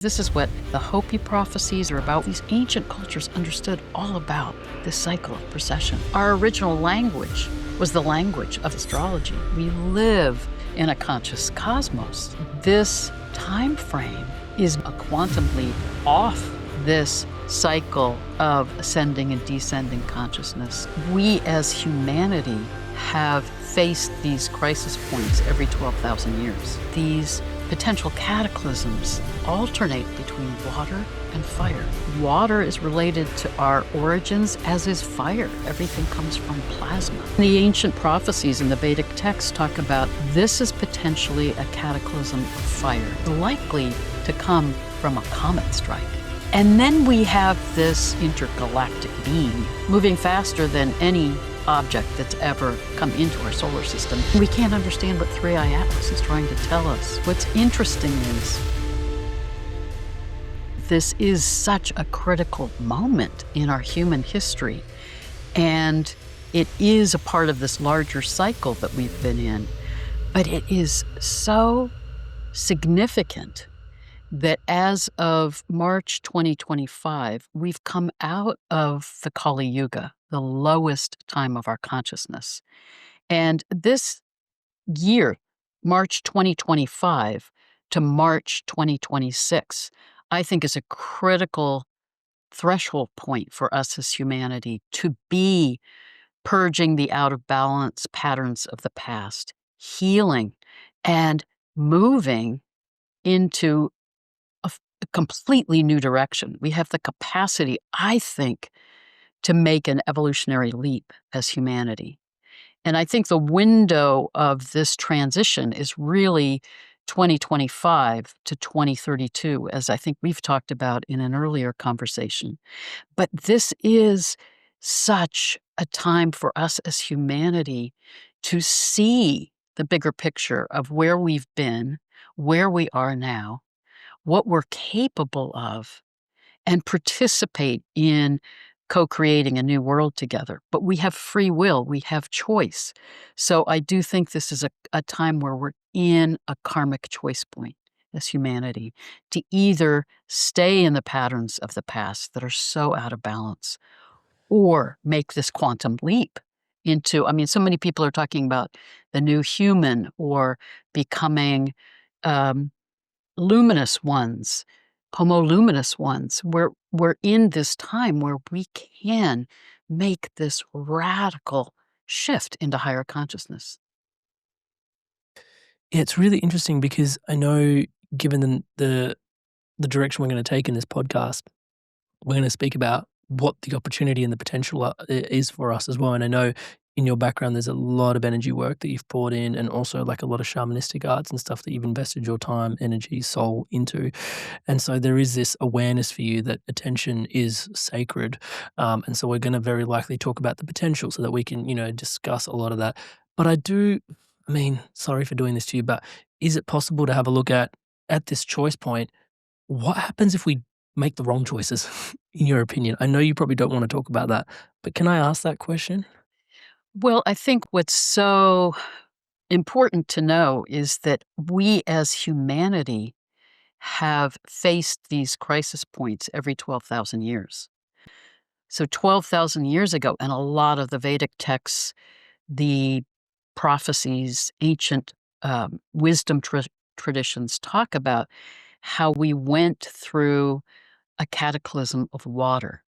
This is what the Hopi prophecies are about. These ancient cultures understood all about this cycle of precession. Our original language was the language of astrology. We live in a conscious cosmos. This time frame is a quantum leap off this cycle of ascending and descending consciousness. We as humanity have faced these crisis points every 12,000 years. These potential cataclysms alternate between water and fire. Water is related to our origins, as is fire. Everything comes from plasma. The ancient prophecies in the Vedic texts talk about this is potentially a cataclysm of fire, likely to come from a comet strike. And then we have this intergalactic being moving faster than any object that's ever come into our solar system. We can't understand what 3i Atlas is trying to tell us. What's interesting is this is such a critical moment in our human history, and it is a part of this larger cycle that we've been in, but it is so significant that as of March 2025, we've come out of the Kali Yuga, the lowest time of our consciousness. And this year, March 2025 to March 2026, I think is a critical threshold point for us as humanity to be purging the out of balance patterns of the past, healing, and moving into a completely new direction. We have the capacity, I think, to make an evolutionary leap as humanity. And I think the window of this transition is really 2025 to 2032, as I think we've talked about in an earlier conversation. But this is such a time for us as humanity to see the bigger picture of where we've been, where we are now, what we're capable of, and participate in co-creating a new world together. But we have free will, we have choice. So I do think this is a time where we're in a karmic choice point as humanity to either stay in the patterns of the past that are so out of balance or make this quantum leap into, so many people are talking about the new human or becoming luminous ones, homo luminous ones. We're in this time where we can make this radical shift into higher consciousness. Yeah, it's really interesting because I know, given the direction we're going to take in this podcast, we're going to speak about what the opportunity and the potential is for us as well. And I know in your background, there's a lot of energy work that you've poured in, and also like a lot of shamanistic arts and stuff that you've invested your time, energy, soul into. And so there is this awareness for you that attention is sacred. And so we're going to very likely talk about the potential so that we can, discuss a lot of that. But sorry for doing this to you, but is it possible to have a look at this choice point, what happens if we make the wrong choices, in your opinion? I know you probably don't want to talk about that, but can I ask that question? Well, I think what's so important to know is that we as humanity have faced these crisis points every 12,000 years. So 12,000 years ago, and a lot of the Vedic texts, the prophecies, ancient wisdom traditions talk about how we went through a cataclysm of water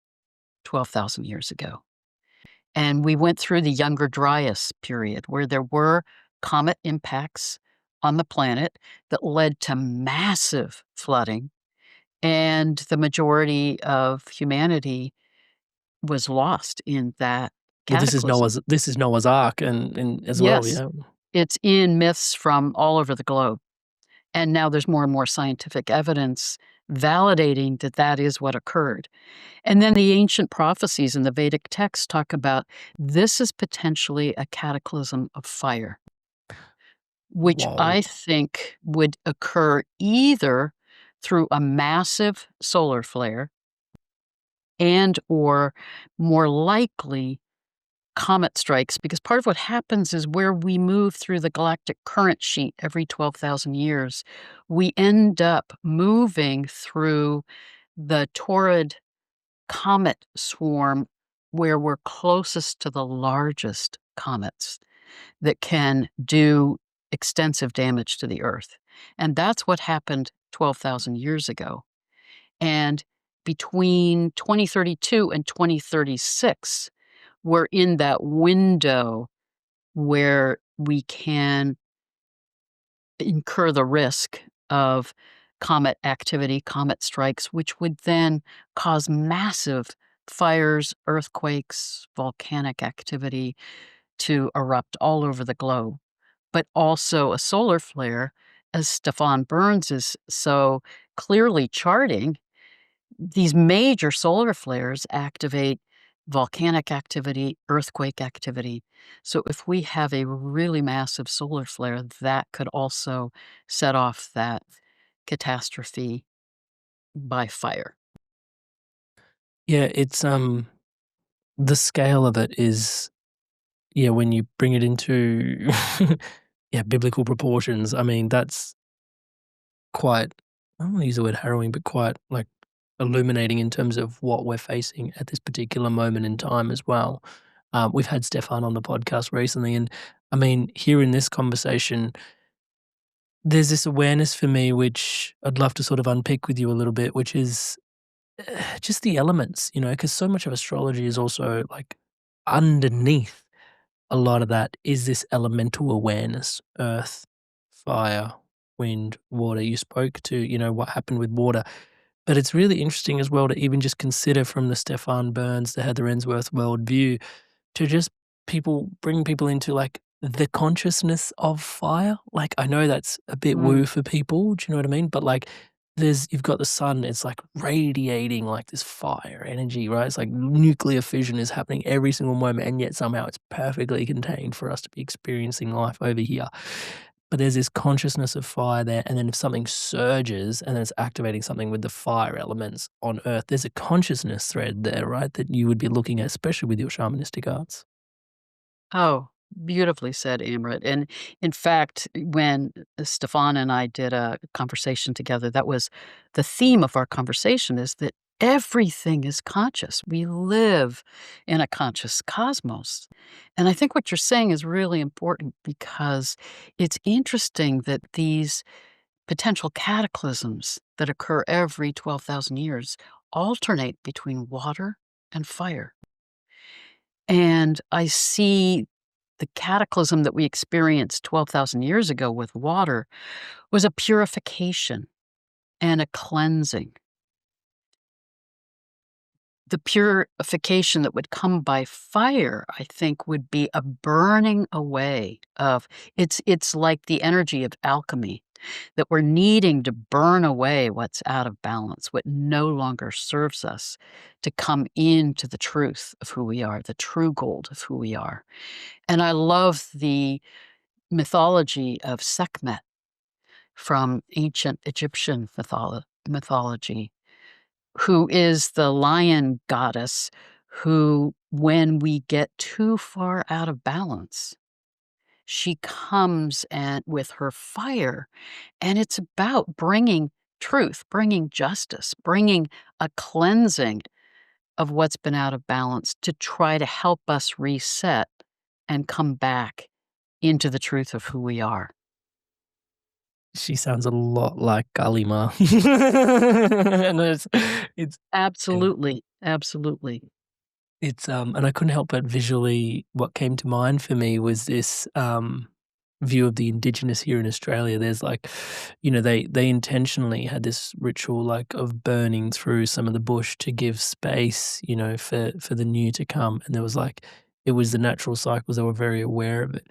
12,000 years ago. And we went through the Younger Dryas period where there were comet impacts on the planet that led to massive flooding, and the majority of humanity was lost in that Yeah, cataclysm. This is Noah's Ark and as well, Yes, yeah. it's in myths from all over the globe. And now there's more and more scientific evidence validating that that is what occurred. And then the ancient prophecies in the Vedic texts talk about this is potentially a cataclysm of fire, which Whoa. I think would occur either through a massive solar flare and or more likely comet strikes, because part of what happens is where we move through the galactic current sheet every 12,000 years, we end up moving through the torrid comet swarm where we're closest to the largest comets that can do extensive damage to the Earth. And that's what happened 12,000 years ago. And between 2032 and 2036, we're in that window where we can incur the risk of comet activity, comet strikes, which would then cause massive fires, earthquakes, volcanic activity to erupt all over the globe. But also a solar flare, as Stefan Burns is so clearly charting. These major solar flares activate volcanic activity, earthquake activity. So if we have a really massive solar flare, that could also set off that catastrophe by fire. Yeah, it's, the scale of it is, yeah, when you bring it into, yeah, biblical proportions, I mean, that's quite, I don't wanna use the word harrowing, but quite, like, illuminating in terms of what we're facing at this particular moment in time as well. We've had Stefan on the podcast recently, and, I mean, here in this conversation, there's this awareness for me which I'd love to sort of unpick with you a little bit, which is, just the elements, because so much of astrology is also, like, underneath a lot of that is this elemental awareness: earth, fire, wind, water. You spoke to, what happened with water. But it's really interesting as well to even just consider from the Stefan Burns, the Heather Ensworth worldview, to just bring people into, like, the consciousness of fire. Like, I know that's a bit Mm. woo for people, do you know what I mean? But, like, you've got the sun, it's like radiating like this fire energy, right? It's like nuclear fission is happening every single moment, and yet somehow it's perfectly contained for us to be experiencing life over here. But there's this consciousness of fire there, and then if something surges and then it's activating something with the fire elements on Earth, there's a consciousness thread there, right? That you would be looking at, especially with your shamanistic arts. Oh, beautifully said, Amrit. And in fact, when Stefan and I did a conversation together, that was the theme of our conversation, is that everything is conscious. We live in a conscious cosmos. And I think what you're saying is really important, because it's interesting that these potential cataclysms that occur every 12,000 years alternate between water and fire. And I see the cataclysm that we experienced 12,000 years ago with water was a purification and a cleansing. The purification that would come by fire, I think, would be a burning away of, it's like the energy of alchemy, that we're needing to burn away what's out of balance, what no longer serves us, to come into the truth of who we are, the true gold of who we are. And I love the mythology of Sekhmet from ancient Egyptian mythology, who is the lion goddess who, when we get too far out of balance, she comes and with her fire, and it's about bringing truth, bringing justice, bringing a cleansing of what's been out of balance, to try to help us reset and come back into the truth of who we are. She sounds a lot like Galima. And it's and Absolutely, absolutely. and I couldn't help but visually, what came to mind for me was this, view of the indigenous here in Australia. There's like, they intentionally had this ritual, like, of burning through some of the bush to give space, for the new to come. And there was like, it was the natural cycles. They were very aware of it.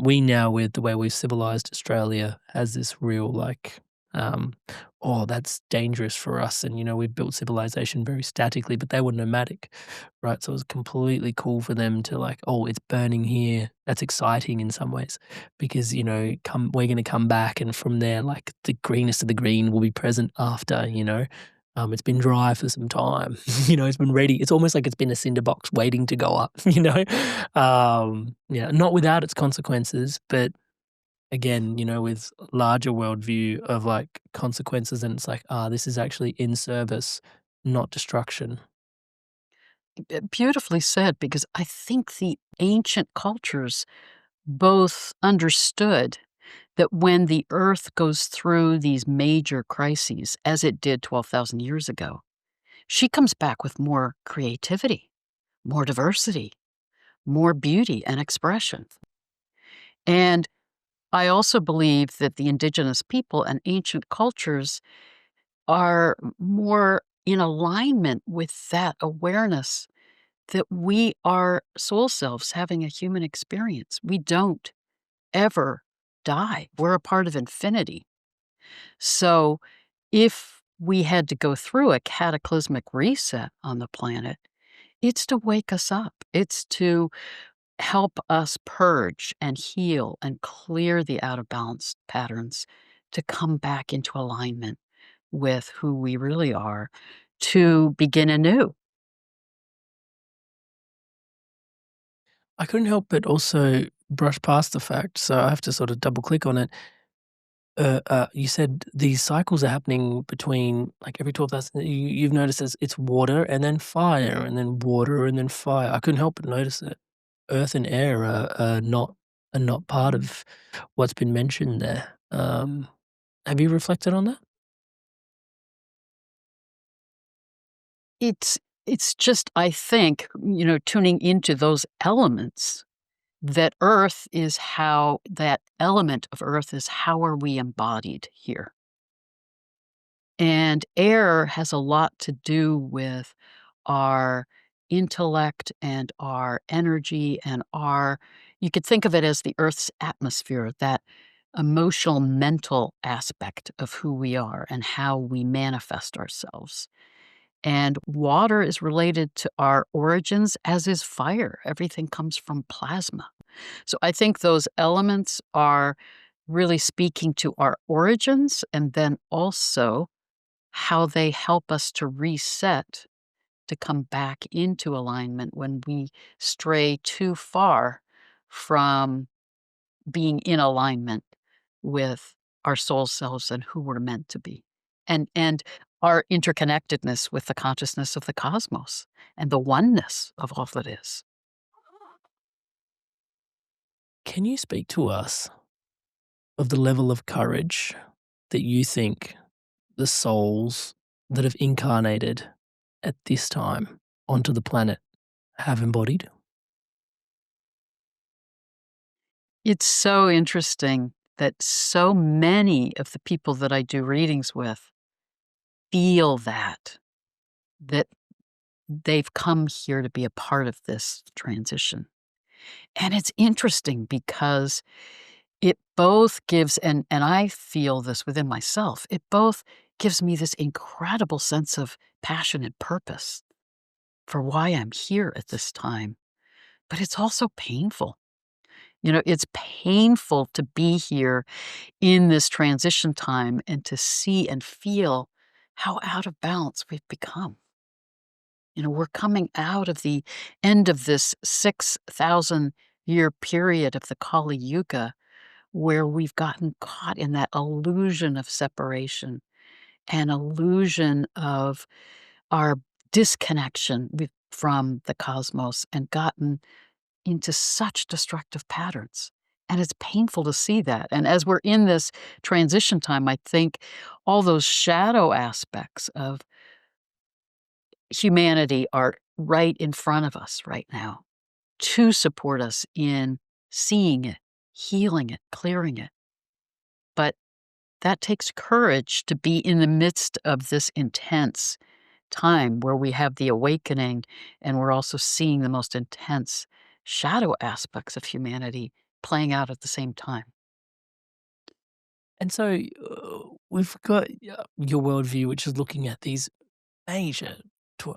We now, with the way we've civilized Australia, has this real like, um, oh, that's dangerous for us. And we've built civilization very statically, but they were nomadic, right? So it was completely cool for them to like, oh, it's burning here. That's exciting in some ways, because we're going to come back, and from there, like, the greenest of the green will be present after. It's been dry for some time. It's been ready. It's almost like it's been a cinder box waiting to go up, you know? Yeah, not without its consequences, but again, with larger worldview of like consequences, and it's like, this is actually in service, not destruction. Beautifully said, because I think the ancient cultures both understood that when the earth goes through these major crises, as it did 12,000 years ago, she comes back with more creativity, more diversity, more beauty and expression. And I also believe that the indigenous people and ancient cultures are more in alignment with that awareness that we are soul selves having a human experience. We don't ever die. We're a part of infinity. So if we had to go through a cataclysmic reset on the planet, it's to wake us up. It's to help us purge and heal and clear the out of balance patterns to come back into alignment with who we really are, to begin anew. I couldn't help but also brush past the fact, so I have to sort of double click on it. You said these cycles are happening between like every 12,000. You've noticed it's water and then fire and then water and then fire. I couldn't help but notice that earth and air are not part of what's been mentioned there. Have you reflected on that? It's it's just, I think, tuning into those elements, that earth is how that element of earth is how are we embodied here. And air has a lot to do with our intellect and our energy and our, you could think of it as the Earth's atmosphere, that emotional, mental aspect of who we are and how we manifest ourselves. And water is related to our origins, as is fire. Everything comes from plasma. So I think those elements are really speaking to our origins, and then also how they help us to reset, to come back into alignment when we stray too far from being in alignment with our soul selves and who we're meant to be. And our interconnectedness with the consciousness of the cosmos and the oneness of all that is. Can you speak to us of the level of courage that you think the souls that have incarnated at this time onto the planet have embodied? It's so interesting that so many of the people that I do readings with feel that they've come here to be a part of this transition. And it's interesting because it both gives, and I feel this within myself, it both gives me this incredible sense of passion and purpose for why I'm here at this time, but it's also painful. It's painful to be here in this transition time and to see and feel how out of balance we've become. We're coming out of the end of this 6,000-year period of the Kali Yuga, where we've gotten caught in that illusion of separation and illusion of our disconnection from the cosmos, and gotten into such destructive patterns. And it's painful to see that. And as we're in this transition time, I think all those shadow aspects of humanity are right in front of us right now to support us in seeing it, healing it, clearing it. But that takes courage to be in the midst of this intense time where we have the awakening and we're also seeing the most intense shadow aspects of humanity playing out at the same time. And so we've got your worldview, which is looking at these major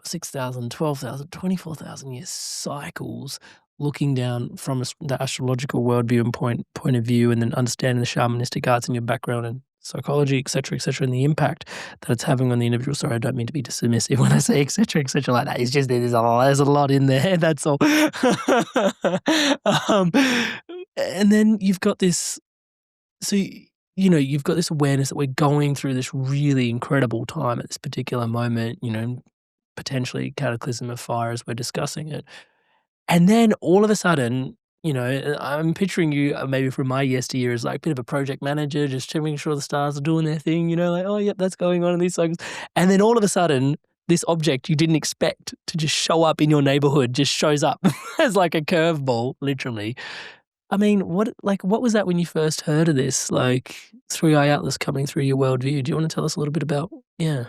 6,000, 12,000, 24,000 year cycles, looking down from the astrological worldview and point of view, and then understanding the shamanistic arts in your background and psychology, etc., and the impact that it's having on the individual. Sorry, I don't mean to be dismissive when I say etc., like that. It's just there's a lot in there. That's all. um, and then you've got this. So you've got this awareness that we're going through this really incredible time at this particular moment. Potentially cataclysm of fire as we're discussing it. And then all of a sudden, I'm picturing you maybe from my yesteryear as like a bit of a project manager, just making sure the stars are doing their thing, like, oh, yep, that's going on in these cycles. And then all of a sudden, this object you didn't expect to just show up in your neighborhood just shows up as like a curveball, literally. I mean, what was that when you first heard of this, like 3i Atlas coming through your worldview? Do you want to tell us a little bit about, yeah.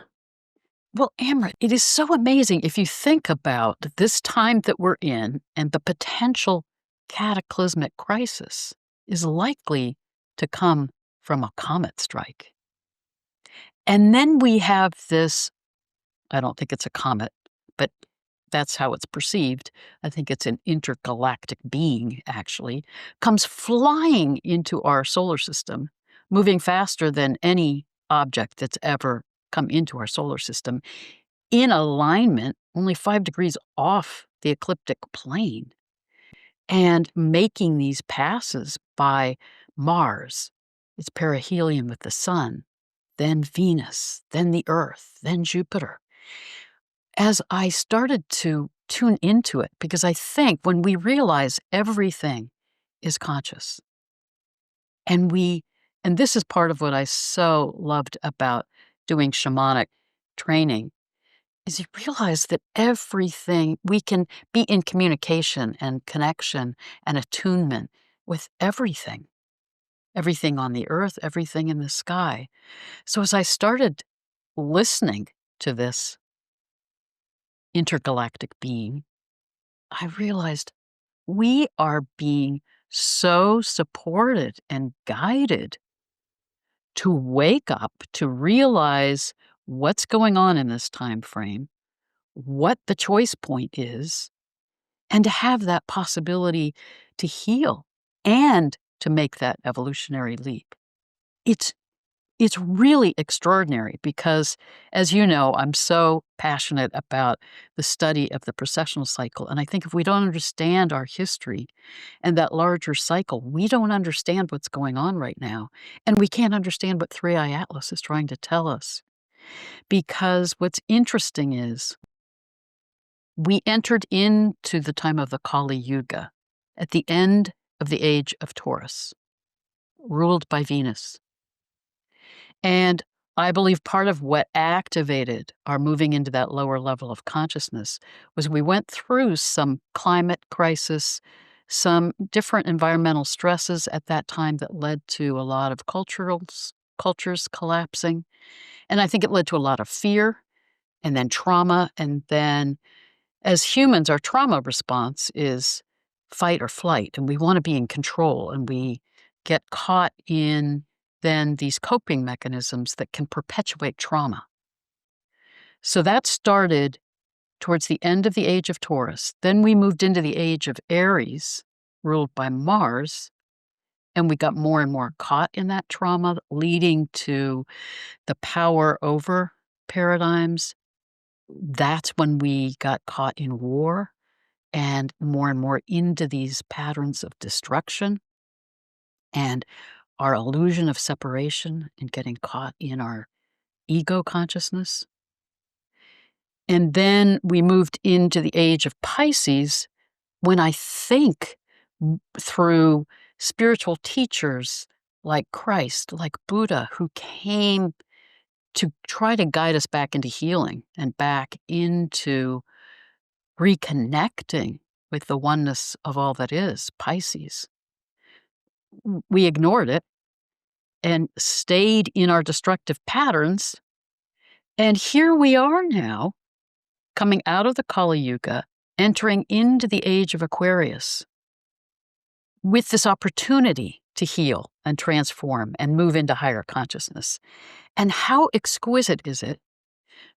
Well, Amrit, it is so amazing if you think about this time that we're in and the potential cataclysmic crisis is likely to come from a comet strike. And then we have this, I don't think it's a comet, but that's how it's perceived. I think it's an intergalactic being, actually, comes flying into our solar system, moving faster than any object that's ever come into our solar system, in alignment, only 5 degrees off the ecliptic plane, and making these passes by Mars, its perihelion with the sun, then Venus, then the Earth, then Jupiter. As I started to tune into it, because I think when we realize everything is conscious, and this is part of what I so loved about doing shamanic training, is you realize that everything, we can be in communication and connection and attunement with everything on the earth, everything in the sky. So as I started listening to this intergalactic being, I realized we are being so supported and guided to wake up, to realize what's going on in this time frame, what the choice point is, and to have that possibility to heal and to make that evolutionary leap. It's really extraordinary because, as you know, I'm so passionate about the study of the precessional cycle. And I think if we don't understand our history and that larger cycle, we don't understand what's going on right now. And we can't understand what 3i Atlas is trying to tell us. Because what's interesting is we entered into the time of the Kali Yuga at the end of the age of Taurus, ruled by Venus. And I believe part of what activated our moving into that lower level of consciousness was we went through some climate crisis, some different environmental stresses at that time that led to a lot of cultures collapsing. And I think it led to a lot of fear and then trauma. And then as humans, our trauma response is fight or flight, and we want to be in control, and we get caught in then these coping mechanisms that can perpetuate trauma. So that started towards the end of the age of Taurus. Then we moved into the age of Aries, ruled by Mars, and we got more and more caught in that trauma, leading to the power over paradigms. That's when we got caught in war and more into these patterns of destruction and our illusion of separation and getting caught in our ego consciousness. And then we moved into the age of Pisces when I think through spiritual teachers like Christ, like Buddha, who came to try to guide us back into healing and back into reconnecting with the oneness of all that is, Pisces. We ignored it and stayed in our destructive patterns. And here we are now, coming out of the Kali Yuga, entering into the age of Aquarius, with this opportunity to heal and transform and move into higher consciousness. And how exquisite is it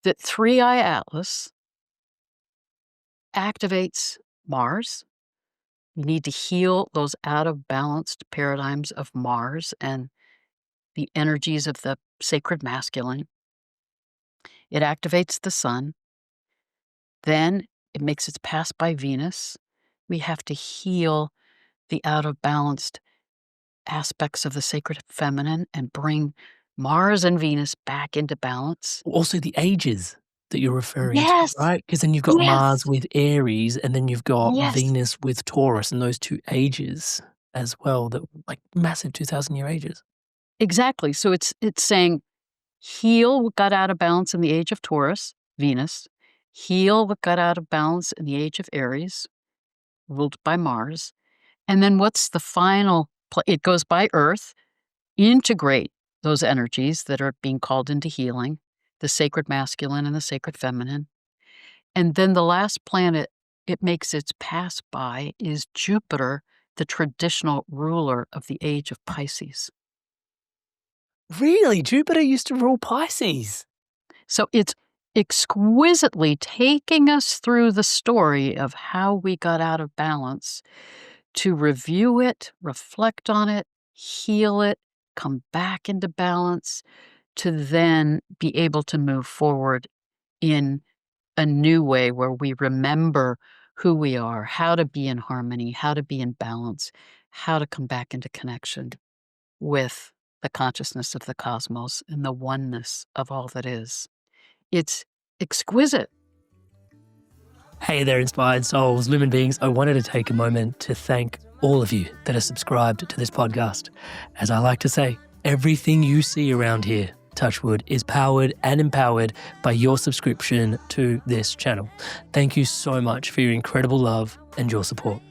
that 3i Atlas activates Mars? You need to heal those out of balanced paradigms of Mars and the energies of the sacred masculine. It activates the sun. Then it makes its pass by Venus. We have to heal the out of balanced aspects of the sacred feminine and bring Mars and Venus back into balance. Also the ages that you're referring to, Yes. right? Because then you've got Mars Yes. with Aries, and then you've got Yes. Venus with Taurus, and those 2 ages as well, that like massive 2,000-year ages. Exactly. So it's saying heal what got out of balance in the age of Taurus, Venus. Heal what got out of balance in the age of Aries, ruled by Mars. And then what's the final it goes by Earth, integrate those energies that are being called into healing, the sacred masculine and the sacred feminine. And then the last planet it makes its pass by is Jupiter, the traditional ruler of the age of Pisces. Really? Jupiter used to rule Pisces? So it's exquisitely taking us through the story of how we got out of balance to review it, reflect on it, heal it, come back into balance, to then be able to move forward in a new way where we remember who we are, how to be in harmony, how to be in balance, how to come back into connection with the consciousness of the cosmos and the oneness of all that is. It's exquisite. Hey there, inspired souls, lumen beings. I wanted to take a moment to thank all of you that are subscribed to this podcast. As I like to say, everything you see around here, Touchwood, is powered and empowered by your subscription to this channel. Thank you so much for your incredible love and your support.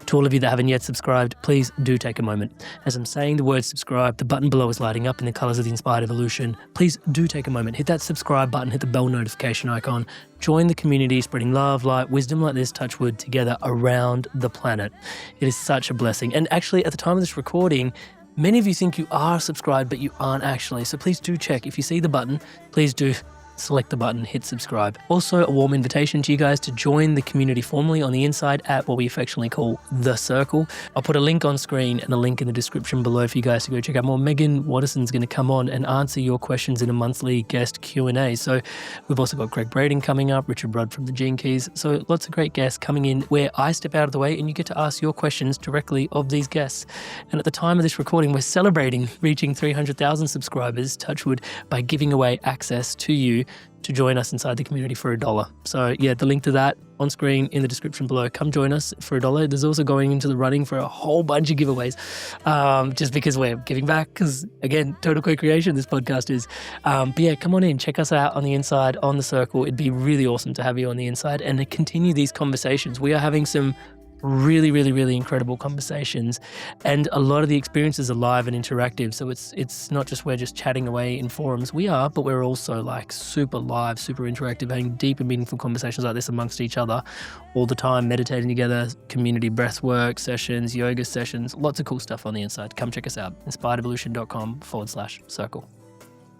To all of you that haven't yet subscribed, please do take a moment. As I'm saying the word subscribe, the button below is lighting up in the colors of the Inspired Evolution. Please do take a moment. Hit that subscribe button, hit the bell notification icon. Join the community spreading love, light, wisdom like this, Touchwood, together around the planet. It is such a blessing. And actually, at the time of this recording, many of you think you are subscribed, but you aren't actually. So please do check. If you see the button, please do select the button, hit subscribe. Also, a warm invitation to you guys to join the community formally on the inside at what we affectionately call The Circle. I'll put a link on screen and a link in the description below for you guys to go check out more. Megan Watterson's going to come on and answer your questions in a monthly guest Q&A. So we've also got Greg Braden coming up, Richard Rudd from the Gene Keys. So lots of great guests coming in where I step out of the way and you get to ask your questions directly of these guests. And at the time of this recording, we're celebrating reaching 300,000 subscribers, Touchwood, by giving away access to you to join us inside the community for $1. So yeah, the link to that on screen in the description below. Come join us for $1. There's also going into the running for a whole bunch of giveaways, just because we're giving back, because again, total co-creation this podcast is. But yeah, come on in, check us out on the inside, on The Circle. It'd be really awesome to have you on the inside and to continue these conversations. We are having some really incredible conversations, and a lot of the experiences are live and interactive. So it's not just we're just chatting away in forums. We are, but we're also like super live, super interactive, having deep and meaningful conversations like this amongst each other all the time, meditating together, community breathwork sessions, yoga sessions, lots of cool stuff on the inside. Come check us out, inspiredevolution.com/circle.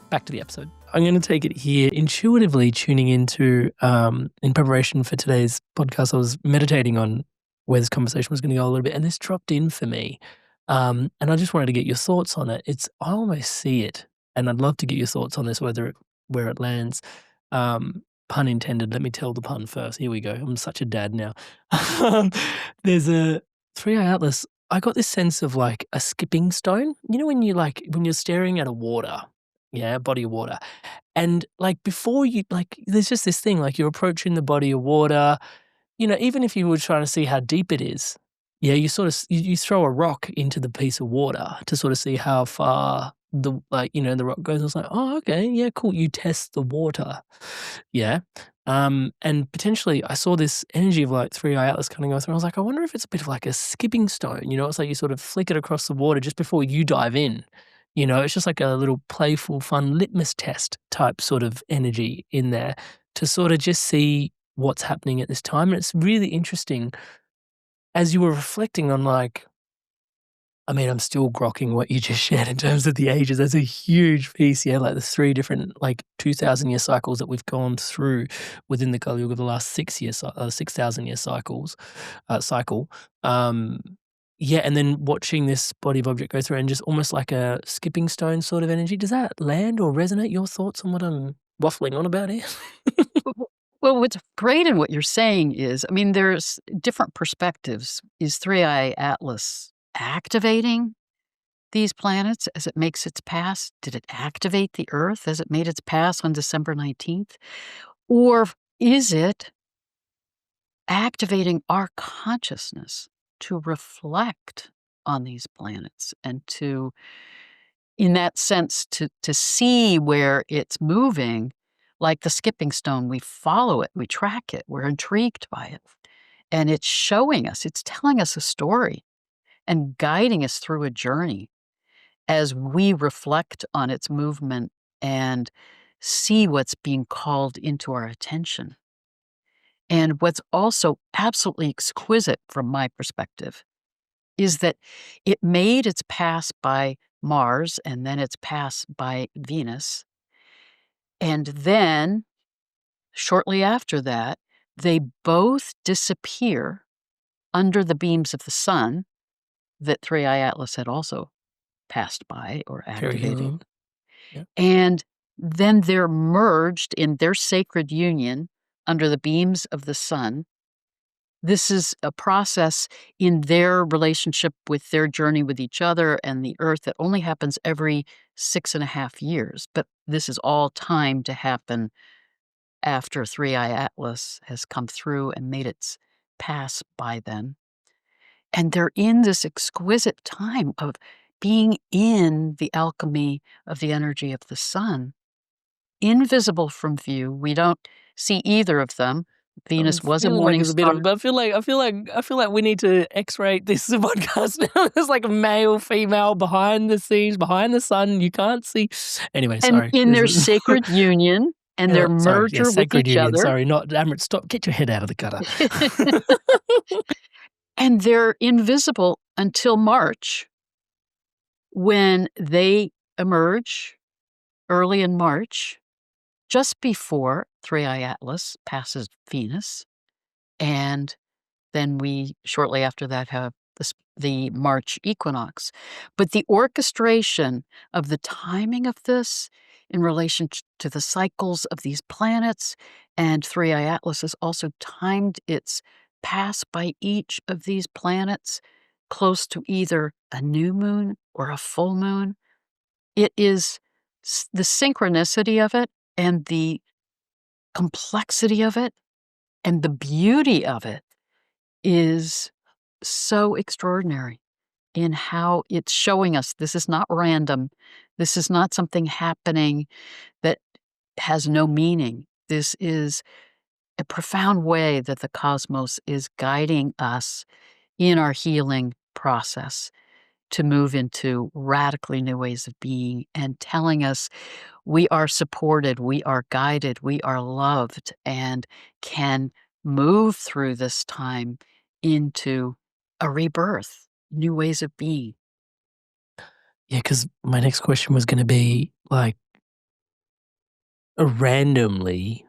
Back to the episode. I'm going to take it here, intuitively tuning into, in preparation for today's podcast, I was meditating on where this conversation was going to go a little bit, and this dropped in for me. And I just wanted to get your thoughts on it. I almost see it, and I'd love to get your thoughts on this, where it lands. Pun intended. Let me tell the pun first. Here we go. I'm such a dad now. There's a 3-eye atlas. I got this sense of like a skipping stone. You know, when you're staring at a water, body of water, and like before you, like, there's just this thing, like you're approaching the body of water. You know, even if you were trying to see how deep it is, you sort of you throw a rock into the piece of water to sort of see how far the rock goes. I was like, oh, okay, yeah, cool. You test the water, and potentially I saw this energy of like 3-eye atlas kind of go through. I was like, I wonder if it's a bit of like a skipping stone. You know, it's like you sort of flick it across the water just before you dive in. You know, it's just like a little playful, fun litmus test type sort of energy in there to sort of just see what's happening at this time. And it's really interesting as you were reflecting on, like, I mean, I'm still grokking what you just shared in terms of the ages. That's a huge piece, like the 3 different, like, 2,000-year cycles that we've gone through within the Kali Yuga, the last 6,000-year cycle. Yeah, and then watching this body of object go through and just almost like a skipping stone sort of energy. Does that land or resonate? Your thoughts on what I'm waffling on about here? W Well, what's great in what you're saying is, I mean, there's different perspectives. Is Three-Eye Atlas activating these planets as it makes its pass? Did it activate the Earth as it made its pass on December 19th? Or is it activating our consciousness to reflect on these planets and to, in that sense, to see where it's moving, like the skipping stone, we follow it, we track it, we're intrigued by it, and it's showing us, it's telling us a story and guiding us through a journey as we reflect on its movement and see what's being called into our attention. And what's also absolutely exquisite from my perspective is that it made its pass by Mars and then its pass by Venus. And then, shortly after that, they both disappear under the beams of the sun that Three Eye Atlas had also passed by or activated. Perihelion. Yeah. And then they're merged in their sacred union under the beams of the sun. This is a process in their relationship with their journey with each other and the Earth that only happens every 6.5 years. But this is all timed to happen after Three Eye Atlas has come through and made its pass by then. And they're in this exquisite time of being in the alchemy of the energy of the sun, invisible from view. We don't see either of them. I'm Venus was a feeling like morning it's a bit star. of, I feel like we need to X-rate this podcast now. There's like a male, female behind the scenes, behind the sun. You can't see. Anyway, And sorry. in This their is sacred union and their sorry. Yeah, merger with sacred each union. other, Sorry, not Amrit. Stop. Get your head out of the gutter. and they're invisible until March, when they emerge early in March, just before Three Eye Atlas passes Venus. And then we, shortly after that, have the March equinox. But the orchestration of the timing of this in relation to the cycles of these planets, and Three Eye Atlas has also timed its pass by each of these planets close to either a new moon or a full moon. It is the synchronicity of it and the complexity of it and the beauty of it is so extraordinary in how it's showing us this is not random. This is not something happening that has no meaning. This is a profound way that the cosmos is guiding us in our healing process to move into radically new ways of being and telling us we are supported, we are guided, we are loved, and can move through this time into a rebirth, new ways of being. Yeah, because my next question was going to be like, randomly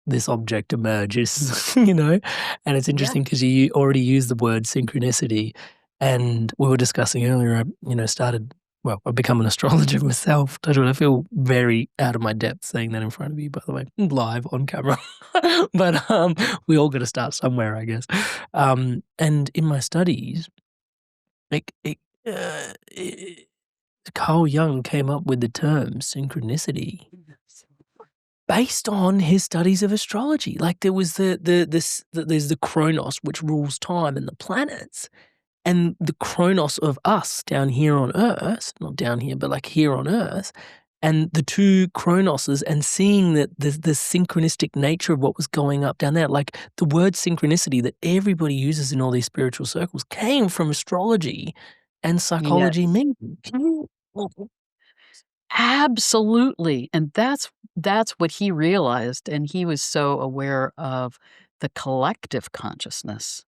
this object emerges, and it's Yeah. interesting because you already used the word synchronicity, and we were discussing earlier. I've become an astrologer myself. I feel very out of my depth saying that in front of you, by the way, live on camera. But we all got to start somewhere, I guess. And in my studies, like Carl Jung came up with the term synchronicity based on his studies of astrology. Like there was there's the Chronos, which rules time and the planets, and the Chronos of us down here on Earth, not down here, but like here on Earth, and the two Chronoses, and seeing that the synchronistic nature of what was going up down there. Like the word synchronicity that everybody uses in all these spiritual circles came from astrology and psychology Yes. meaning. Absolutely. And that's what he realized, and he was so aware of the collective consciousness.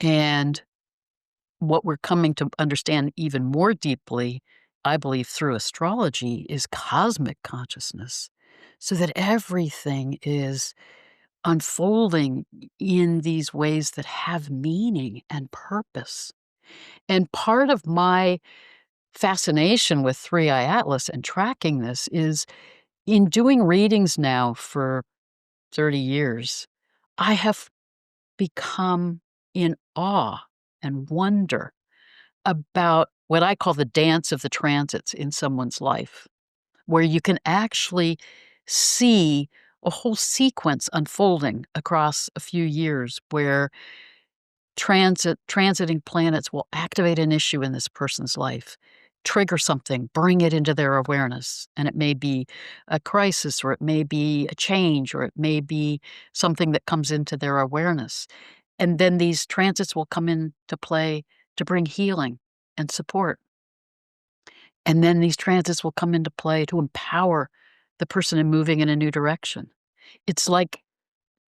And what we're coming to understand even more deeply, I believe, through astrology is cosmic consciousness. So that everything is unfolding in these ways that have meaning and purpose. And part of my fascination with Three Eye Atlas and tracking this is in doing readings now for 30 years, I have become in awe and wonder about what I call the dance of the transits in someone's life, where you can actually see a whole sequence unfolding across a few years where transiting planets will activate an issue in this person's life, trigger something, bring it into their awareness. And it may be a crisis, or it may be a change, or it may be something that comes into their awareness. And then these transits will come into play to bring healing and support. And then these transits will come into play to empower the person in moving in a new direction. It's like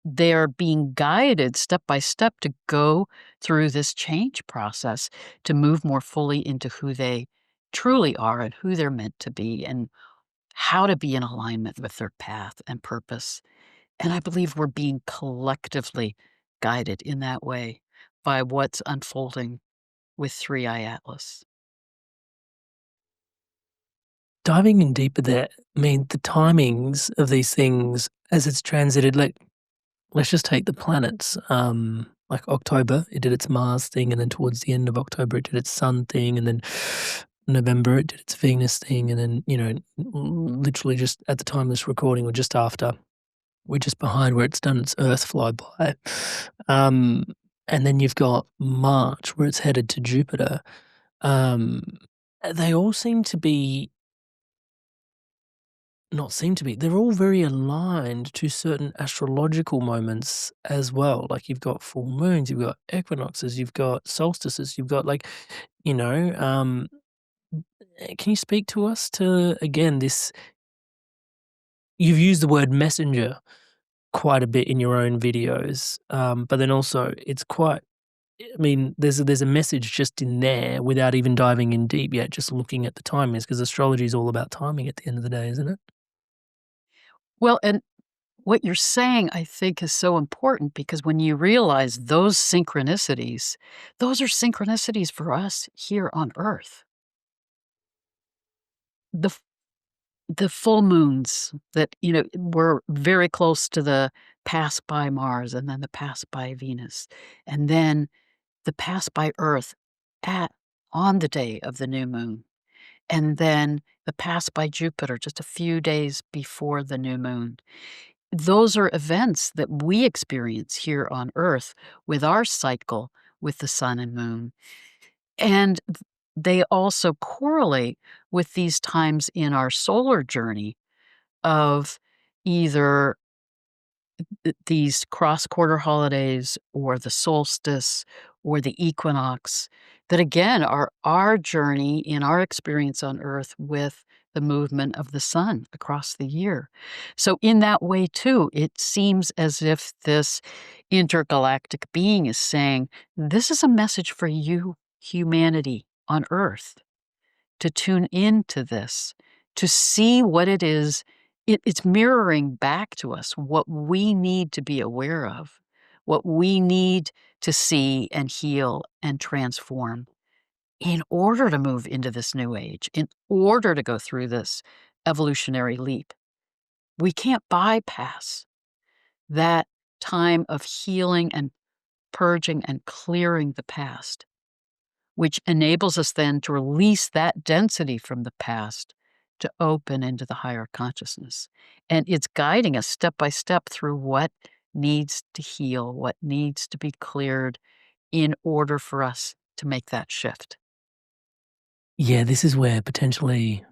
they're being guided step by step to go through this change process to move more fully into who they truly are and who they're meant to be and how to be in alignment with their path and purpose. And I believe we're being collectively guided in that way by what's unfolding with Three Eye Atlas. Diving in deeper there, I mean, the timings of these things as it's transited, like, let's just take the planets. Like October, it did its Mars thing, and then towards the end of October, it did its Sun thing, and then November, it did its Venus thing, and then, literally just at the time of this recording or just after, we're just behind where it's done its Earth flyby. And then you've got March, where it's headed to Jupiter. Um, they all seem to be not seem to be. They're all very aligned to certain astrological moments as well. Like you've got full moons, you've got equinoxes, you've got solstices, you've got you know, um, can you speak to us to, again, this, you've used the word messenger quite a bit in your own videos, but then also it's quite, I mean, there's a message just in there without even diving in deep yet, just looking at the timings, because astrology is all about timing at the end of the day, isn't it? Well, and what you're saying, I think, is so important because when you realize those are synchronicities for us here on Earth. The the full moons that, were very close to the pass by Mars and then the pass by Venus, and then the pass by Earth at on the day of the new moon, and then the pass by Jupiter just a few days before the new moon. Those are events that we experience here on Earth with our cycle with the sun and moon. And they also correlate with these times in our solar journey of either these cross-quarter holidays or the solstice or the equinox that again are our journey in our experience on Earth with the movement of the sun across the year. So in that way too, it seems as if this intergalactic being is saying, this is a message for you, humanity on Earth, to tune into this, to see what it is. It's mirroring back to us what we need to be aware of, what we need to see and heal and transform in order to move into this new age, in order to go through this evolutionary leap. We can't bypass that time of healing and purging and clearing the past, which enables us then to release that density from the past to open into the higher consciousness. And it's guiding us step by step through what needs to heal, what needs to be cleared in order for us to make that shift. Yeah, this is where potentially,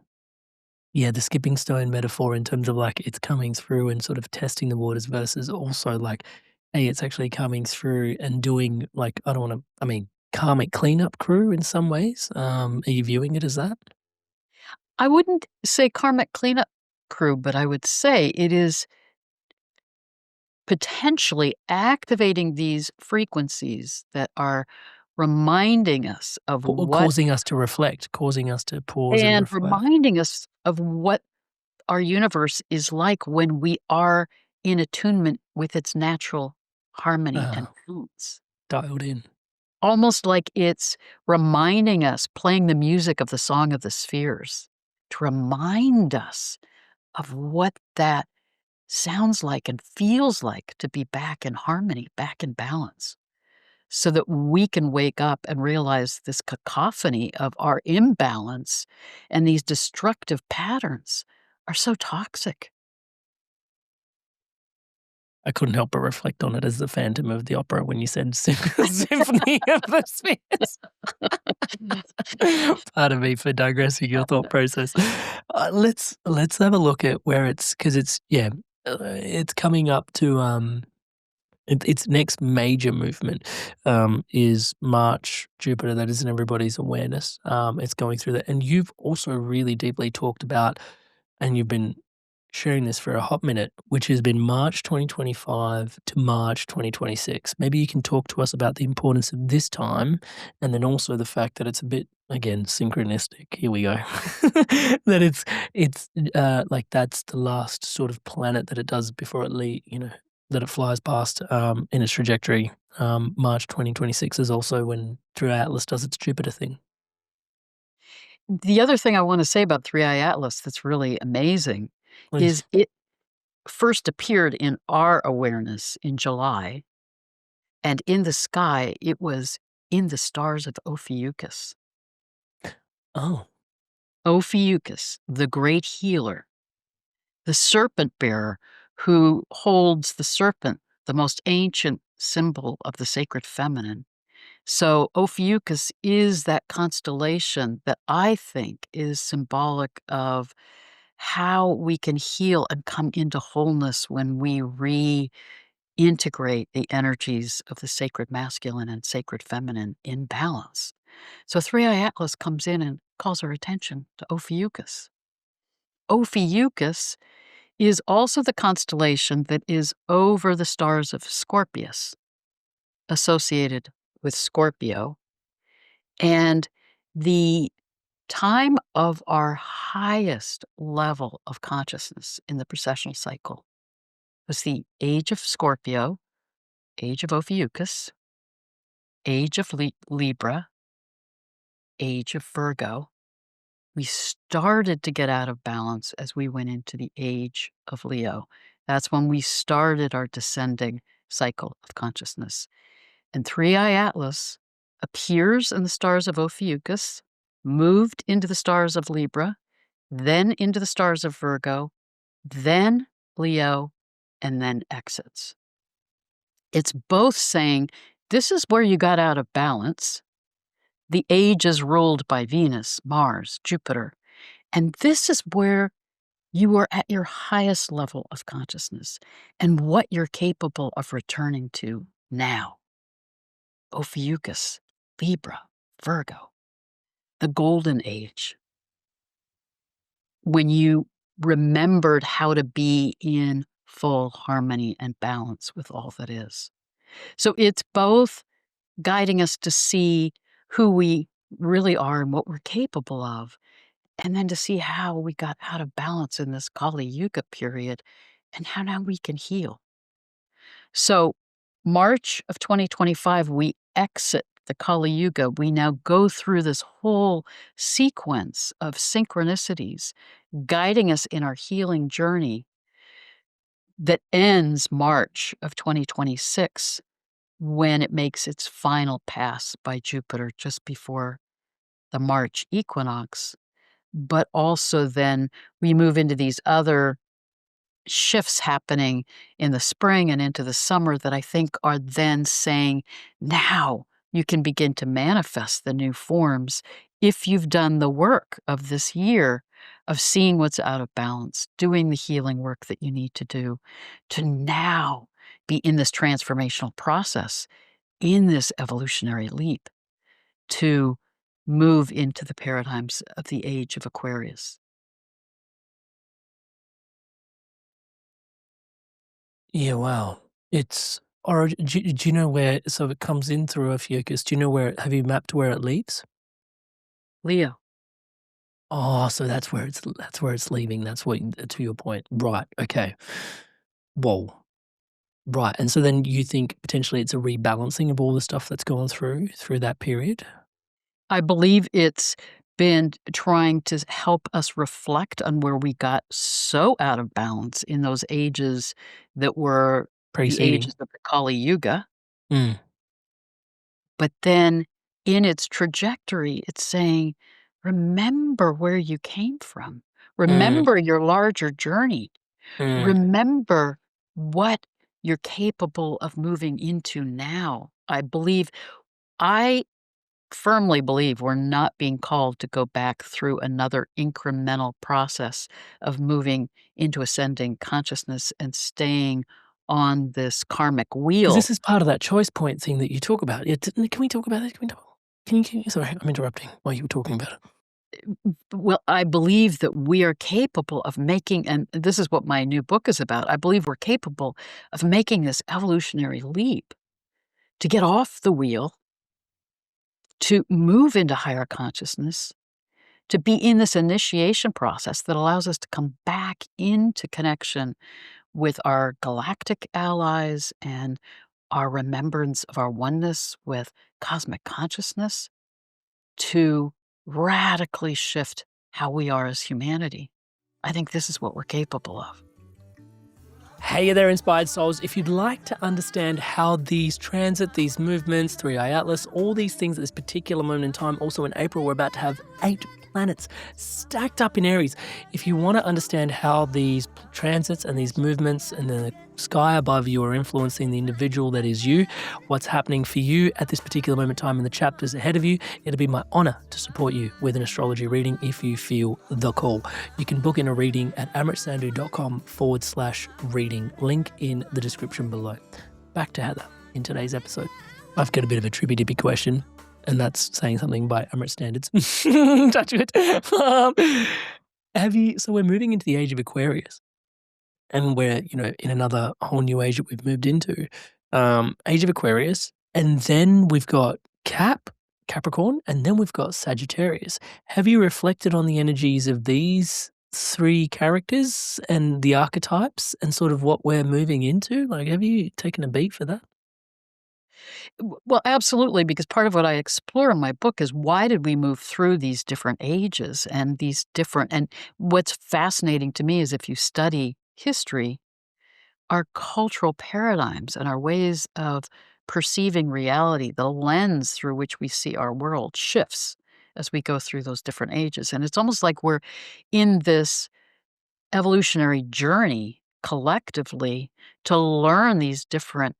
yeah, the skipping stone metaphor in terms of like it's coming through and sort of testing the waters versus also like, hey, it's actually coming through and doing like, I don't want to, I mean, karmic cleanup crew in some ways. Are you viewing it as that? I wouldn't say karmic cleanup crew, but I would say it is potentially activating these frequencies that are reminding us of Or what causing us to reflect, causing us to pause and and reflect. reminding us of what our universe is like when we are in attunement with its natural harmony and Ah, balance. dialed in. Almost like it's reminding us, playing the music of the Song of the Spheres to remind us of what that sounds like and feels like to be back in harmony, back in balance, so that we can wake up and realize this cacophony of our imbalance and these destructive patterns are so toxic. I couldn't help but reflect on it as the Phantom of the Opera when you said Symphony of the Spheres. Pardon me for digressing your thought process. Let's have a look at where it's because it's coming up to its next major movement is March Jupiter. That is in everybody's awareness. It's going through that, and you've also really deeply talked about, and you've been sharing this for a hot minute, which has been March 2025 to March 2026. Maybe you can talk to us about the importance of this time and then also the fact that it's a bit, again, synchronistic. Here we go. That it's like that's the last sort of planet that it does before that it flies past in its trajectory. March 2026 is also when Through Atlas does its Jupiter thing. The other thing I want to say about Three Eye Atlas that's really amazing is Please. it first appeared in our awareness in July, and in the sky, it was in the stars of Ophiuchus. Oh, Ophiuchus, the great healer, the serpent bearer who holds the serpent, the most ancient symbol of the sacred feminine. So Ophiuchus is that constellation that I think is symbolic of how we can heal and come into wholeness when we reintegrate the energies of the sacred masculine and sacred feminine in balance. So Three Eye Atlas comes in and calls our attention to Ophiuchus. Ophiuchus is also the constellation that is over the stars of Scorpius, associated with Scorpio. And the time of our highest level of consciousness in the precessional cycle was the age of Scorpio, age of Ophiuchus, age of Libra, age of Virgo. We started to get out of balance as we went into the age of Leo. That's when we started our descending cycle of consciousness. And Three Eye Atlas appears in the stars of Ophiuchus, moved into the stars of Libra, then into the stars of Virgo, then Leo, and then exits. It's both saying this is where you got out of balance. The age is ruled by Venus, Mars, Jupiter, and this is where you are at your highest level of consciousness and what you're capable of returning to now. Ophiuchus, Libra, Virgo, the golden age. When you remembered how to be in full harmony and balance with all that is. So it's both guiding us to see who we really are and what we're capable of, and then to see how we got out of balance in this Kali Yuga period and how now we can heal. So, March of 2025, we exit the Kali Yuga. We now go through this whole sequence of synchronicities guiding us in our healing journey that ends March of 2026 when it makes its final pass by Jupiter just before the March equinox. But also then we move into these other shifts happening in the spring and into the summer that I think are then saying, now you can begin to manifest the new forms if you've done the work of this year of seeing what's out of balance, doing the healing work that you need to do, to now be in this transformational process, in this evolutionary leap, to move into the paradigms of the age of Aquarius. Yeah, wow. It's or do you know where so it comes in through Ophiuchus, do you know where have you mapped where it leaves? Leo. Oh, so that's where it's leaving, that's what to your point. Right, okay. Whoa. Right. And so then you think potentially it's a rebalancing of all the stuff that's gone through that period? I believe it's been trying to help us reflect on where we got so out of balance in those ages that were the Preceding. ages of the Kali Yuga. Mm. But then in its trajectory, it's saying, remember where you came from. Mm. Remember your larger journey. Mm. Remember what you're capable of moving into now. I firmly believe we're not being called to go back through another incremental process of moving into ascending consciousness and staying on this karmic 'Cause wheel. this is part of that choice point thing that you talk about. Yeah, can we talk about that? Can you sorry, I'm interrupting while you were talking about it. Well, I believe that we are capable of making, and this is what my new book is about. I believe we're capable of making this evolutionary leap to get off the wheel, to move into higher consciousness, to be in this initiation process that allows us to come back into connection with our galactic allies and our remembrance of our oneness with cosmic consciousness, to radically shift how we are as humanity. I think this is what we're capable of. Hey there, inspired souls. If you'd like to understand how these transit, these movements, three-eye atlas, all these things at this particular moment in time, also in April, we're about to have 8 planets stacked up in Aries. If you want to understand how these transits and these movements and the sky above you are influencing the individual that is you, what's happening for you at this particular moment in time in the chapters ahead of you, it'll be my honor to support you with an astrology reading if you feel the call. You can book in a reading at amritsandu.com/reading. Link in the description below. Back to Heather in today's episode. I've got a bit of a trippy-dippy question, and that's saying something by Amrit standards. Touch it. So we're moving into the age of Aquarius, and we're, in another whole new age that we've moved into, age of Aquarius, and then we've got Capricorn, and then we've got Sagittarius. Have you reflected on the energies of these 3 characters and the archetypes and sort of what we're moving into? Like, have you taken a beat for that? Well, absolutely, because part of what I explore in my book is why did we move through these different ages and and what's fascinating to me is if you study history, our cultural paradigms and our ways of perceiving reality, the lens through which we see our world shifts as we go through those different ages. And it's almost like we're in this evolutionary journey collectively to learn these different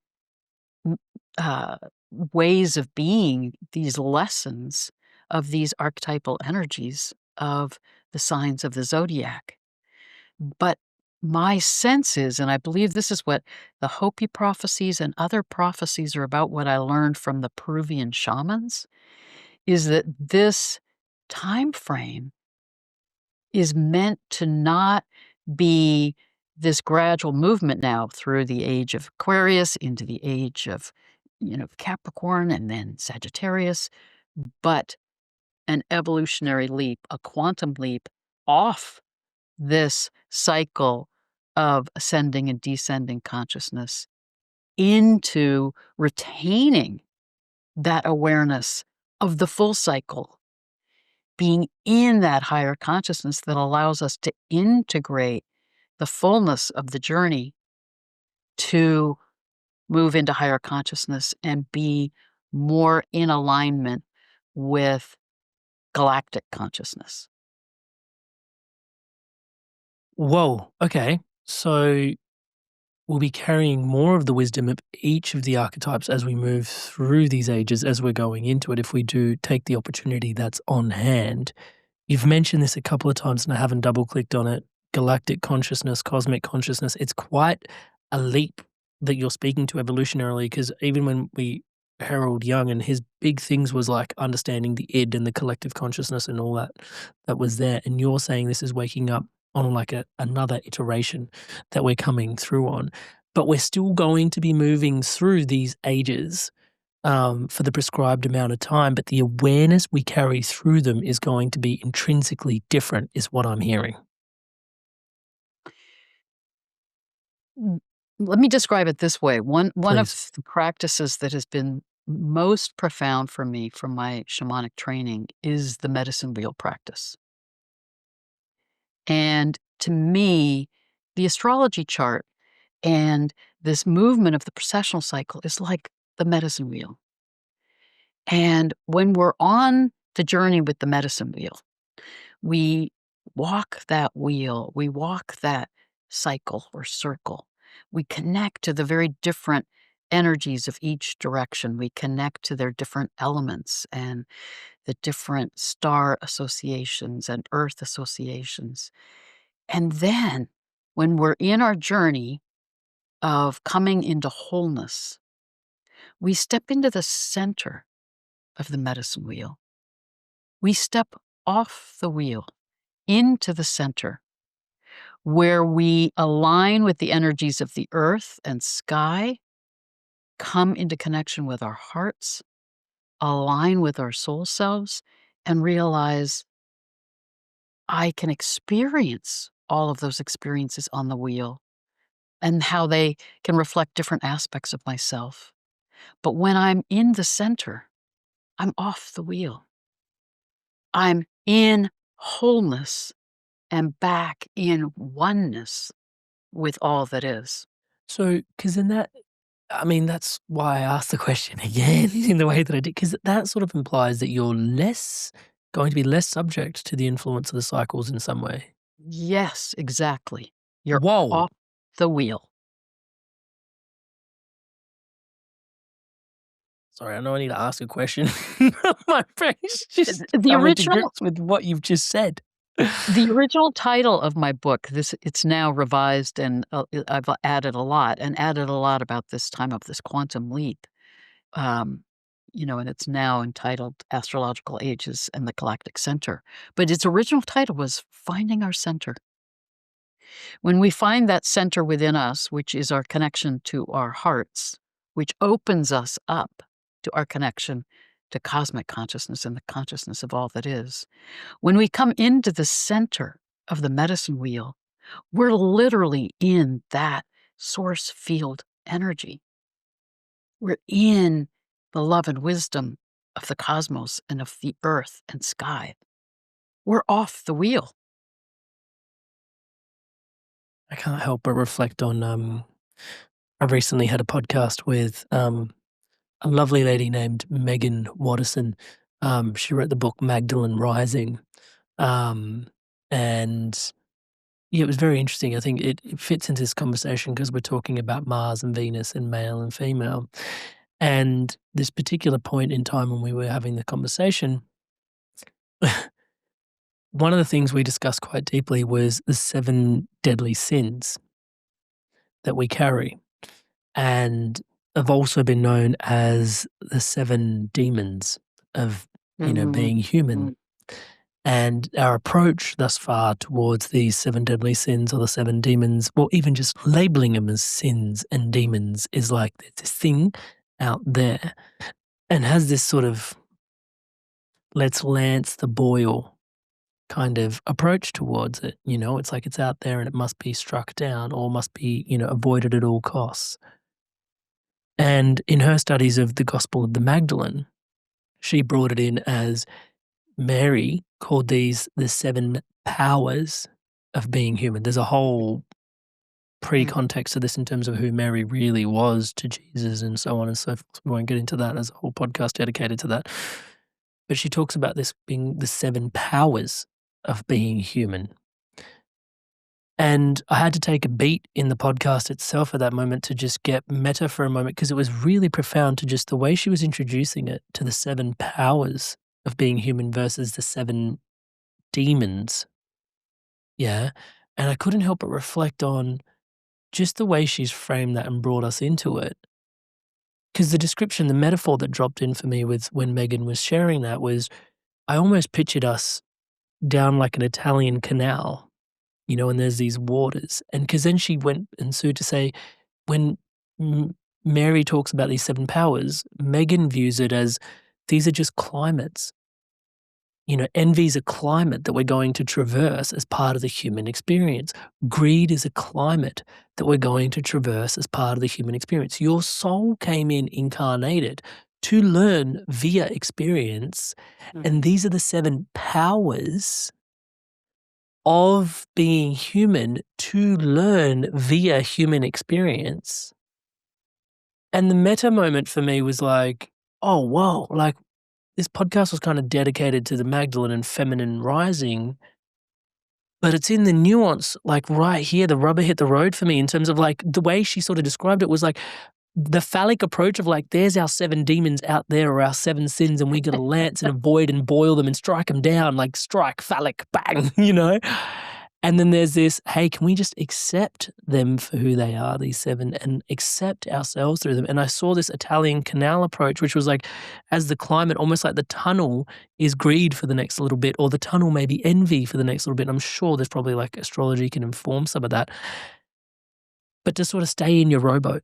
m- uh, ways of being, these lessons of these archetypal energies of the signs of the zodiac. But my sense is, and I believe this is what the Hopi prophecies and other prophecies are about, what I learned from the Peruvian shamans, is that this time frame is meant to not be this gradual movement now through the age of Aquarius into the age of, Capricorn and then Sagittarius, but an evolutionary leap, a quantum leap off this cycle of ascending and descending consciousness into retaining that awareness of the full cycle, being in that higher consciousness that allows us to integrate the fullness of the journey to move into higher consciousness and be more in alignment with galactic consciousness. Whoa, okay. So we'll be carrying more of the wisdom of each of the archetypes as we move through these ages, as we're going into it, if we do take the opportunity that's on hand. You've mentioned this a couple of times and I haven't double clicked on it. Galactic consciousness, cosmic consciousness. It's quite a leap that you're speaking to evolutionarily, because even when we Harold Young and his big things was like understanding the id and the collective consciousness and all that was there. And you're saying this is waking up on like another iteration that we're coming through on. But we're still going to be moving through these ages for the prescribed amount of time, but the awareness we carry through them is going to be intrinsically different, is what I'm hearing. Let me describe it this way. One Please. of the practices that has been most profound for me from my shamanic training is the medicine wheel practice. And to me, the astrology chart and this movement of the precessional cycle is like the medicine wheel. And when we're on the journey with the medicine wheel, we walk that wheel, we walk that cycle or circle. We connect to the very different energies of each direction. We connect to their different elements and the different star associations and earth associations. And then when we're in our journey of coming into wholeness, we step into the center of the medicine wheel. We step off the wheel into the center where we align with the energies of the earth and sky, come into connection with our hearts, align with our soul selves, and realize I can experience all of those experiences on the wheel and how they can reflect different aspects of myself. But when I'm in the center, I'm off the wheel. I'm in wholeness and back in oneness with all that is. So, because in that, I mean, that's why I asked the question again in the way that I did, because that sort of implies that you're going to be less subject to the influence of the cycles in some way. Yes, exactly. You're Whoa. off the wheel. Sorry, I know I need to ask a question. My brain's just The coming to original grips with what you've just said. the original title of my book, it's now revised and I've added a lot about this time of this quantum leap. Um, and it's now entitled Astrological Ages and the Galactic Center. But its original title was Finding Our Center. When we find that center within us, which is our connection to our hearts, which opens us up to our connection to cosmic consciousness and the consciousness of all that is, when we come into the center of the medicine wheel, we're literally in that source field energy. We're in the love and wisdom of the cosmos and of the earth and sky. We're off the wheel. I can't help but reflect on, I recently had a podcast with a lovely lady named Megan Watterson. She wrote the book Magdalene Rising. Um, and yeah, it was very interesting. I think it fits into this conversation because we're talking about Mars and Venus and male and female. And this particular point in time when we were having the conversation, one of the things we discussed quite deeply was the 7 deadly sins that we carry, and have also been known as the 7 demons of, Mhm. being human. And our approach thus far towards these 7 deadly sins or the 7 demons, or even just labeling them as sins and demons, is like there's this thing out there and has this sort of let's lance the boil kind of approach towards it. It's like it's out there and it must be struck down or must be, avoided at all costs. And in her studies of the Gospel of the Magdalene, she brought it in as Mary called these the 7 powers of being human. There's a whole Mm. pre-context to this in terms of who Mary really was to Jesus and so on and so forth. We won't get into that. There's a whole podcast dedicated to that. But she talks about this being the 7 powers of being human. And I had to take a beat in the podcast itself at that moment to just get meta for a moment because it was really profound to just the way she was introducing it to the 7 powers of being human versus the 7 demons. Yeah. And I couldn't help but reflect on just the way she's framed that and brought us into it. Because the description, the metaphor that dropped in for me with when Megan was sharing that was I almost pictured us down like an Italian canal, and there's these waters. And because then she went and so to say, when Mary talks about these 7 powers, Megan views it as these are just climates. Envy is a climate that we're going to traverse as part of the human experience. Greed is a climate that we're going to traverse as part of the human experience. Your soul came in incarnated to learn via experience, and Mhm. these are the 7 powers of being human to learn via human experience. And the meta moment for me was like, oh, whoa, like this podcast was kind of dedicated to the Magdalene and feminine rising, but it's in the nuance, like right here, the rubber hit the road for me in terms of like the way she sort of described it was like the phallic approach of like, there's our 7 demons out there or our 7 sins, and we got to lance and avoid and boil them and strike them down, like strike, phallic, bang, And then there's this, hey, can we just accept them for who they are, these 7, and accept ourselves through them? And I saw this Italian canal approach, which was like, as the climate, almost like the tunnel is greed for the next little bit, or the tunnel may be envy for the next little bit. And I'm sure there's probably like astrology can inform some of that. But to sort of stay in your rowboat,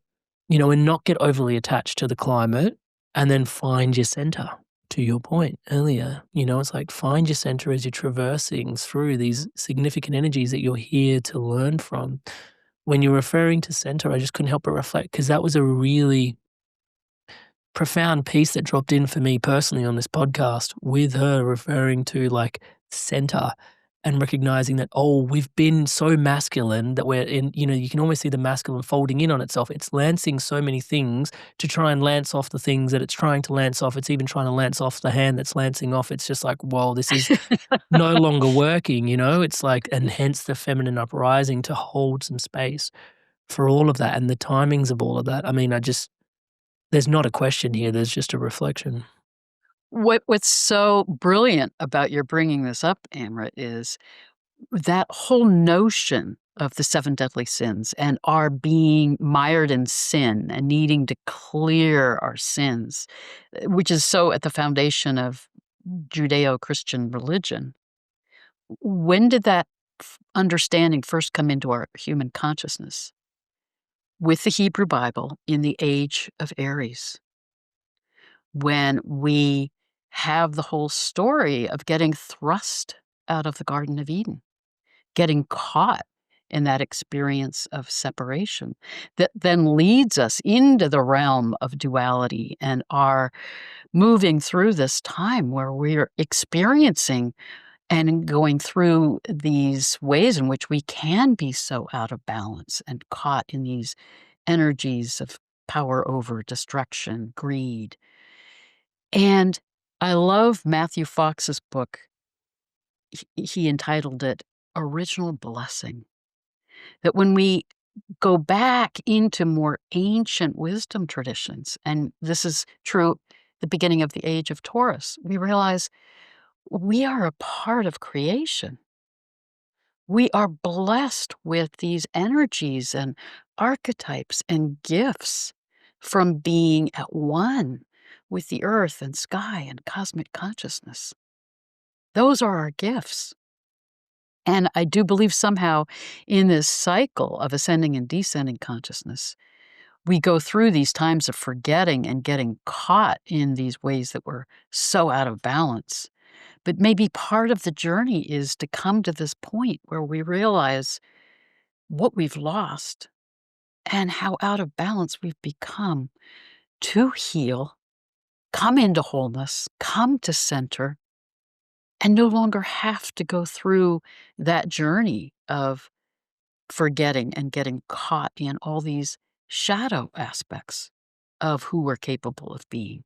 and not get overly attached to the climate, and then find your center. To your point earlier, it's like find your center as you're traversing through these significant energies that you're here to learn from. When you're referring to center, I just couldn't help but reflect because that was a really profound piece that dropped in for me personally on this podcast with her referring to like center and recognizing that, oh, we've been so masculine that we're in, you can almost see the masculine folding in on itself. It's lancing so many things to try and lance off the things that it's trying to lance off. It's even trying to lance off the hand that's lancing off. It's just like, whoa, this is no longer working, It's like, and hence the feminine uprising to hold some space for all of that and the timings of all of that. I mean, there's not a question here. There's just a reflection. What's so brilliant about your bringing this up, Amrit, is that whole notion of the 7 deadly sins and our being mired in sin and needing to clear our sins, which is so at the foundation of Judeo-Christian religion. When did that understanding first come into our human consciousness? With the Hebrew Bible in the age of Aries, when we have the whole story of getting thrust out of the Garden of Eden, getting caught in that experience of separation that then leads us into the realm of duality and are moving through this time where we're experiencing and going through these ways in which we can be so out of balance and caught in these energies of power over destruction, greed. And I love Matthew Fox's book. He entitled it Original Blessing. That when we go back into more ancient wisdom traditions, and this is true the beginning of the age of Taurus, we realize we are a part of creation. We are blessed with these energies and archetypes and gifts from being at one with the earth and sky and cosmic consciousness. Those are our gifts. And I do believe somehow in this cycle of ascending and descending consciousness, we go through these times of forgetting and getting caught in these ways that we're so out of balance. But maybe part of the journey is to come to this point where we realize what we've lost and how out of balance we've become to heal, come into wholeness, come to center, and no longer have to go through that journey of forgetting and getting caught in all these shadow aspects of who we're capable of being.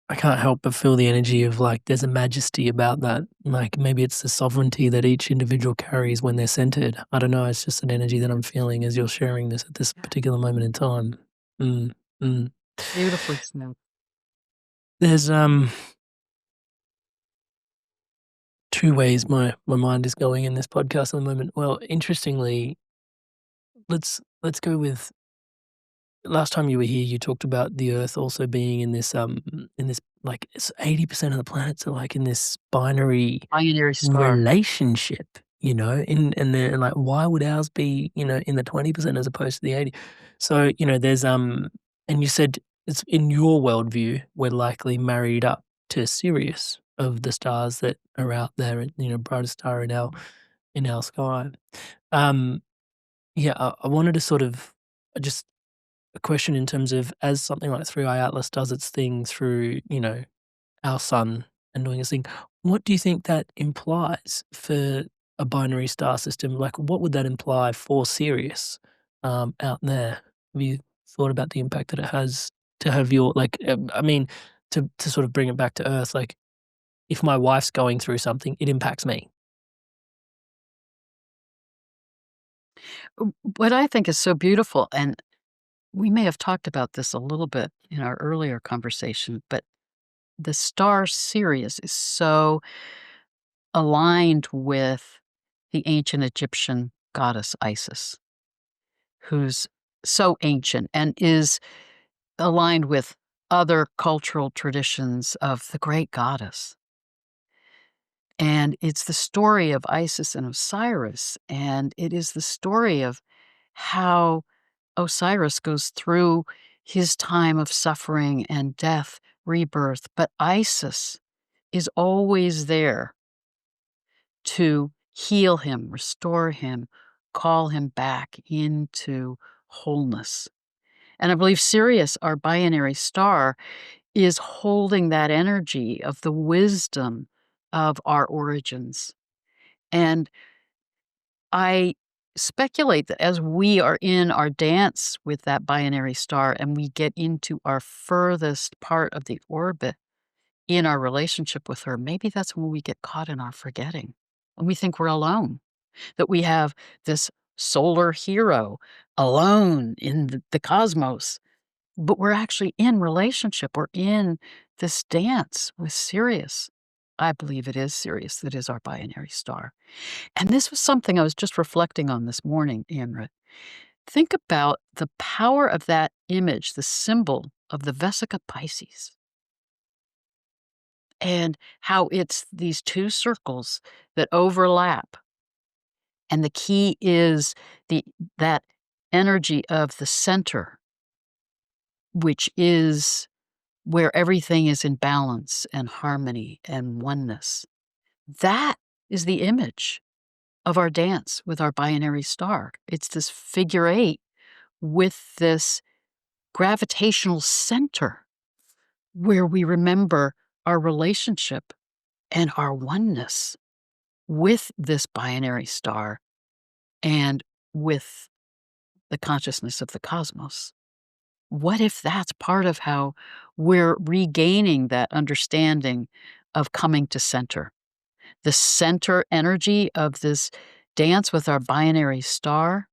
I can't help but feel the energy of like there's a majesty about that. Like maybe it's the sovereignty that each individual carries when they're centered. I don't know. It's just an energy that I'm feeling as you're sharing this at this particular moment in time. Mm, mm. Beautifully smooth. There's 2 ways my mind is going in this podcast at the moment. Well, interestingly, let's go with last time you were here, you talked about the Earth also being in this like it's 80% of the planets are like in this binary Binary star. relationship, and they're like, why would ours be, in the 20% as opposed to the 80? So, there's and you said it's in your worldview, we're likely married up to Sirius of the stars that are out there, and brightest star in our sky. Um, yeah, I wanted to sort of just a question in terms of, as something like Three Eye Atlas does its thing through our sun and doing its thing, what do you think that implies for a binary star system? Like, what would that imply for Sirius out there? Have you thought about the impact that it has to have your, like, I mean, to sort of bring it back to Earth, like, if my wife's going through something, it impacts me. What I think is so beautiful, and we may have talked about this a little bit in our earlier conversation, but the star Sirius is so aligned with the ancient Egyptian goddess Isis, who's so ancient and is aligned with other cultural traditions of the great goddess. And it's the story of Isis and Osiris, and it is the story of how Osiris goes through his time of suffering and death, rebirth, but Isis is always there to heal him, restore him, call him back into wholeness. And I believe Sirius, our binary star, is holding that energy of the wisdom of our origins. And I speculate that as we are in our dance with that binary star and we get into our furthest part of the orbit in our relationship with her, maybe that's when we get caught in our forgetting and we think we're alone, that we have this solar hero alone in the cosmos, but we're actually in relationship. We're in this dance with Sirius. I believe it is Sirius that is our binary star. And this was something I was just reflecting on this morning, Amrit. Think about the power of that image, the symbol of the Vesica Pisces, and how it's these two circles that overlap. And the key is that energy of the center, which is where everything is in balance and harmony and oneness. That is the image of our dance with our binary star. It's this figure eight with this gravitational center where we remember our relationship and our oneness with this binary star and with the consciousness of the cosmos. What if that's part of how we're regaining that understanding of coming to center? The center energy of this dance with our binary star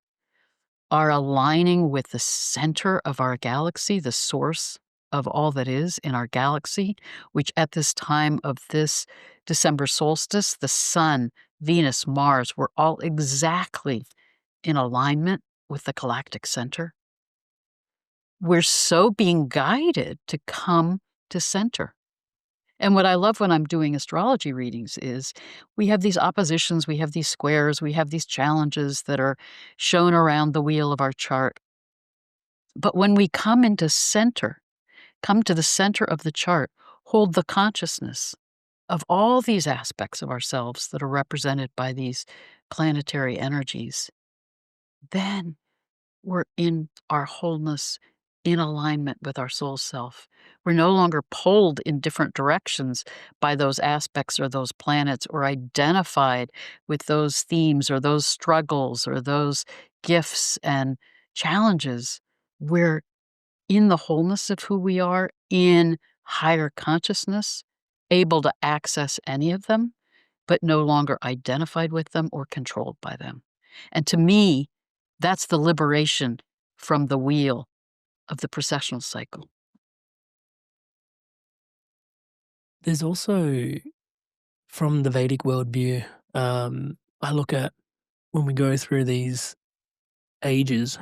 are aligning with the center of our galaxy, the source of all that is in our galaxy, which at this time of this December solstice, the sun, Venus, Mars were all exactly in alignment with the galactic center. We're so being guided to come to center. And what I love when I'm doing astrology readings is we have these oppositions, we have these squares, we have these challenges that are shown around the wheel of our chart. But when we come into center, come to the center of the chart, hold the consciousness of all these aspects of ourselves that are represented by these planetary energies, then we're in our wholeness, in alignment with our soul self. We're no longer pulled in different directions by those aspects or those planets or identified with those themes or those struggles or those gifts and challenges. We're in the wholeness of who we are, in higher consciousness, able to access any of them, but no longer identified with them or controlled by them. And to me, that's the liberation from the wheel of the processional cycle. There's also, from the Vedic worldview, I look at when we go through these ages,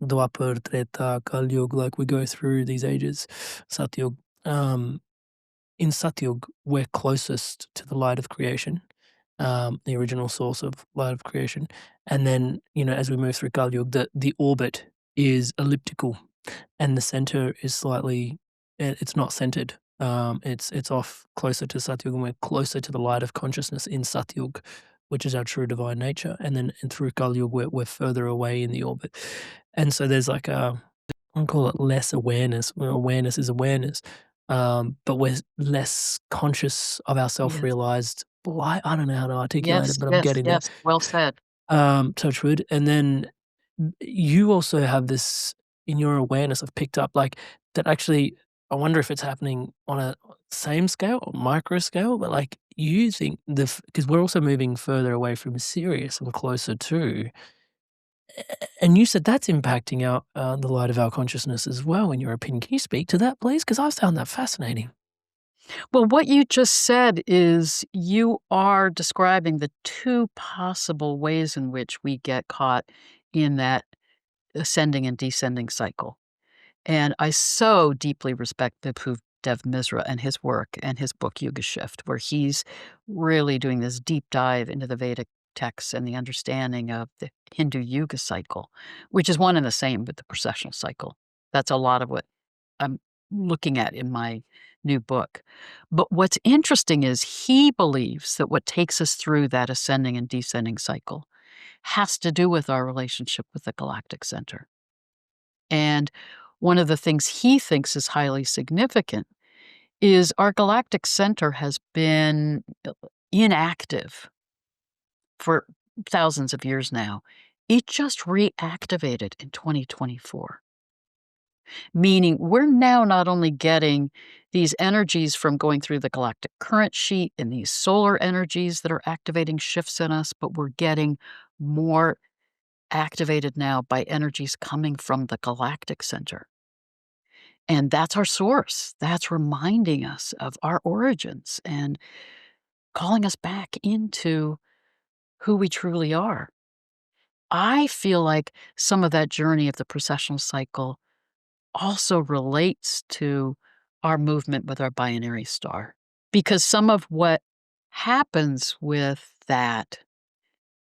Dwapar, Treta, Kal Yuga, like we go through these ages, Satyug. In Satyug, we're closest to the light of creation, the original source of light of creation. And then, as we move through Kal Yuga, the orbit is elliptical and the center is slightly, it's not centered. It's off closer to Satyug, and we're closer to the light of consciousness in Satyug, which is our true divine nature. And then through Kali Yuga, we're further away in the orbit. And so there's like a, I call it less awareness. Well, awareness is awareness, but we're less conscious of our Yes. self-realized light. I don't know how to articulate it, Yes, but I'm yes, getting there. yes. Well said. Touch wood. And then you also have this in your awareness. I've picked up like that. Actually, I wonder if it's happening on a same scale or micro scale, but like you think because we're also moving further away from Sirius and closer to. And you said that's impacting our the light of our consciousness as well. In your opinion, can you speak to that, please? Because I found that fascinating. Well, what you just said is you are describing the two possible ways in which we get caught in that ascending and descending cycle. And I so deeply respect Vibhuv Dev Misra and his work and his book Yuga Shift, where he's really doing this deep dive into the Vedic texts and the understanding of the Hindu Yuga cycle, which is one and the same with the precessional cycle. That's a lot of what I'm looking at in my new book. But what's interesting is he believes that what takes us through that ascending and descending cycle has to do with our relationship with the galactic center. And one of the things he thinks is highly significant is our galactic center has been inactive for thousands of years now. It just reactivated in 2024, meaning we're now not only getting these energies from going through the galactic current sheet and these solar energies that are activating shifts in us, but we're getting more activated now by energies coming from the galactic center. And that's our source. That's reminding us of our origins and calling us back into who we truly are. I feel like some of that journey of the precessional cycle also relates to our movement with our binary star. Because some of what happens with that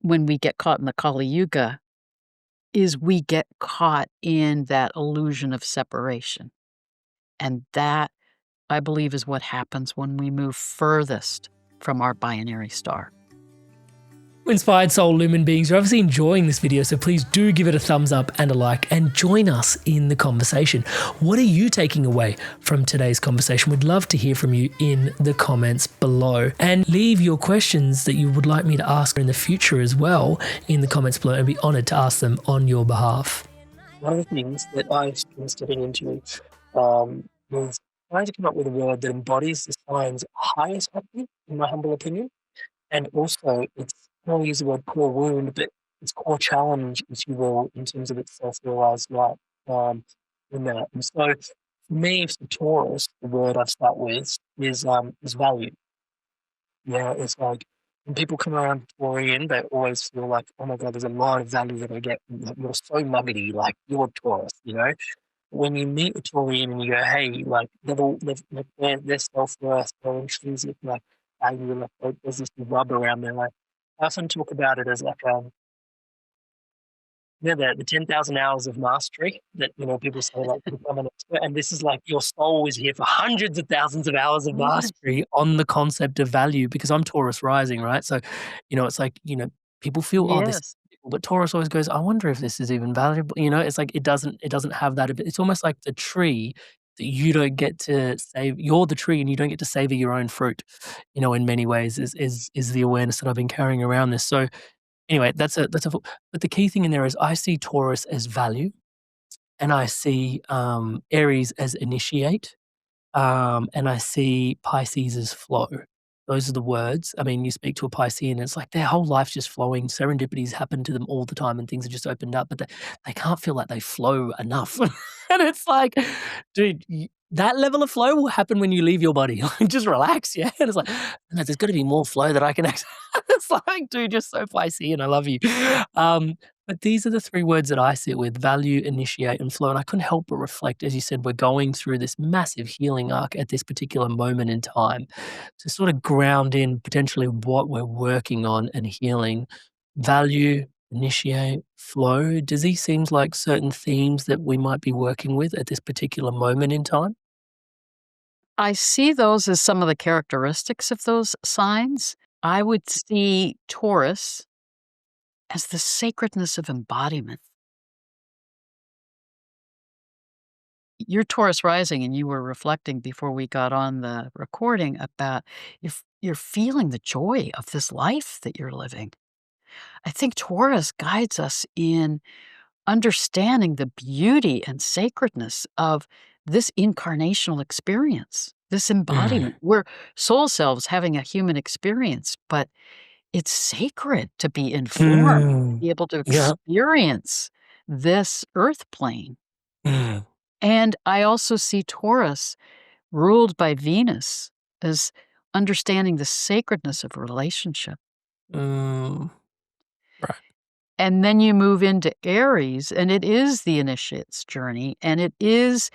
when we get caught in the Kali Yuga is we get caught in that illusion of separation. And that, I believe, is what happens when we move furthest from our binary star. Inspired soul lumen beings, you're obviously enjoying this video, so please do give it a thumbs up and a like and join us in the conversation. What are you taking away from today's conversation? We'd love to hear from you in the comments below, and leave your questions that you would like me to ask in the future as well in the comments below, and be honored to ask them on your behalf. One of the things that I've been studying into was trying to come up with a word that embodies the sign's highest happening, in my humble opinion. And also, it's, I don't want to use the word core wound, but it's core challenge, if you will, in terms of its self-realized life in that. And so, for me, for Taurus, the word I start with is value. Yeah, it's like when people come around Taurian, they always feel like, oh my God, there's a lot of value that I get. Like, you're so nuggety, like you're Taurus, you know? When you meet a Taurian and you go, hey, like their self-worth, their intrinsic like value, like there's this rub around there. Like I often talk about it as like the 10,000 hours of mastery that people say like to become an expert, and this is like your soul is here for hundreds of thousands of hours of mastery on the concept of value. Because I'm Taurus rising, right? So it's like people feel, oh, this. Yes. But Taurus always goes, I wonder if this is even valuable. It's like it doesn't have that. It's almost like the tree that you don't get to save. You're the tree and you don't get to savor your own fruit. In many ways is the awareness that I've been carrying around this. So anyway, but the key thing in there is I see Taurus as value, and I see Aries as initiate, and I see Pisces as flow. Those are the words. I mean, you speak to a Piscean, it's like their whole life's just flowing. Serendipities happen to them all the time, and things are just opened up, but they can't feel like they flow enough. And it's like, dude, that level of flow will happen when you leave your body. Like, just relax, yeah. And it's like, no, there's got to be more flow that I can actually. It's like, dude, you're so Piscean. I love you. But these are the three words that I sit with: value, initiate, and flow. And I couldn't help but reflect, as you said, we're going through this massive healing arc at this particular moment in time to sort of ground in potentially what we're working on and healing. Value, initiate, flow. Does these seem like certain themes that we might be working with at this particular moment in time? I see those as some of the characteristics of those signs. I would see Taurus as the sacredness of embodiment. You're Taurus rising, and you were reflecting before we got on the recording about you're feeling the joy of this life that you're living. I think Taurus guides us in understanding the beauty and sacredness of this incarnational experience, this Mm, embodiment. We're soul selves having a human experience, but it's sacred to be informed, to mm, be able to yeah, experience this earth plane. mm, And I also see Taurus ruled by Venus as understanding the sacredness of relationship. mm, right. And then you move into Aries, and it is the initiate's journey, and it is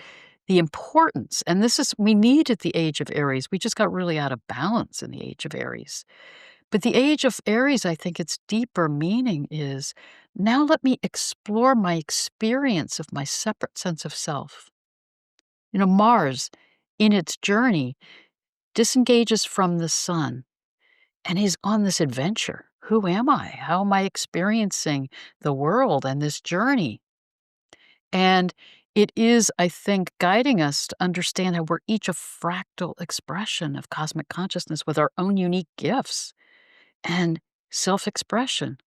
the importance. And this is, we need at the age of Aries. We just got really out of balance in the age of Aries. But the age of Aries, I think its deeper meaning is now let me explore my experience of my separate sense of self. Mars in its journey disengages from the sun and is on this adventure. Who am I? How am I experiencing the world and this journey? And it is, I think, guiding us to understand how we're each a fractal expression of cosmic consciousness with our own unique gifts and self expression.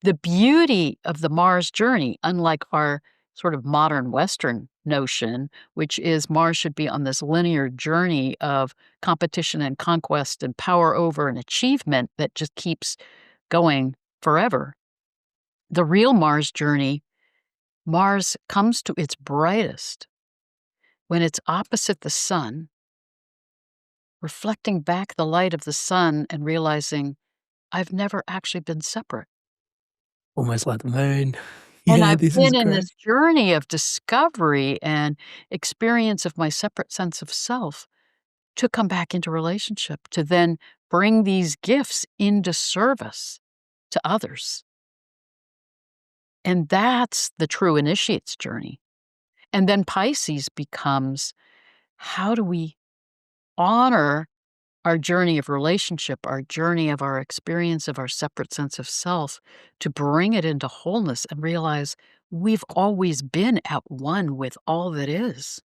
The beauty of the Mars journey, unlike our sort of modern Western notion, which is Mars should be on this linear journey of competition and conquest and power over and achievement that just keeps going forever. The real Mars journey, Mars comes to its brightest when it's opposite the sun, reflecting back the light of the sun and realizing, I've never actually been separate. Almost like the moon. And Yeah, I've this is been in great. this journey of discovery and experience of my separate sense of self to come back into relationship, to then bring these gifts into service to others. And that's the true initiate's journey. And then Pisces becomes, how do we honor our journey of relationship, our journey of our experience of our separate sense of self, to bring it into wholeness and realize we've always been at one with all that is.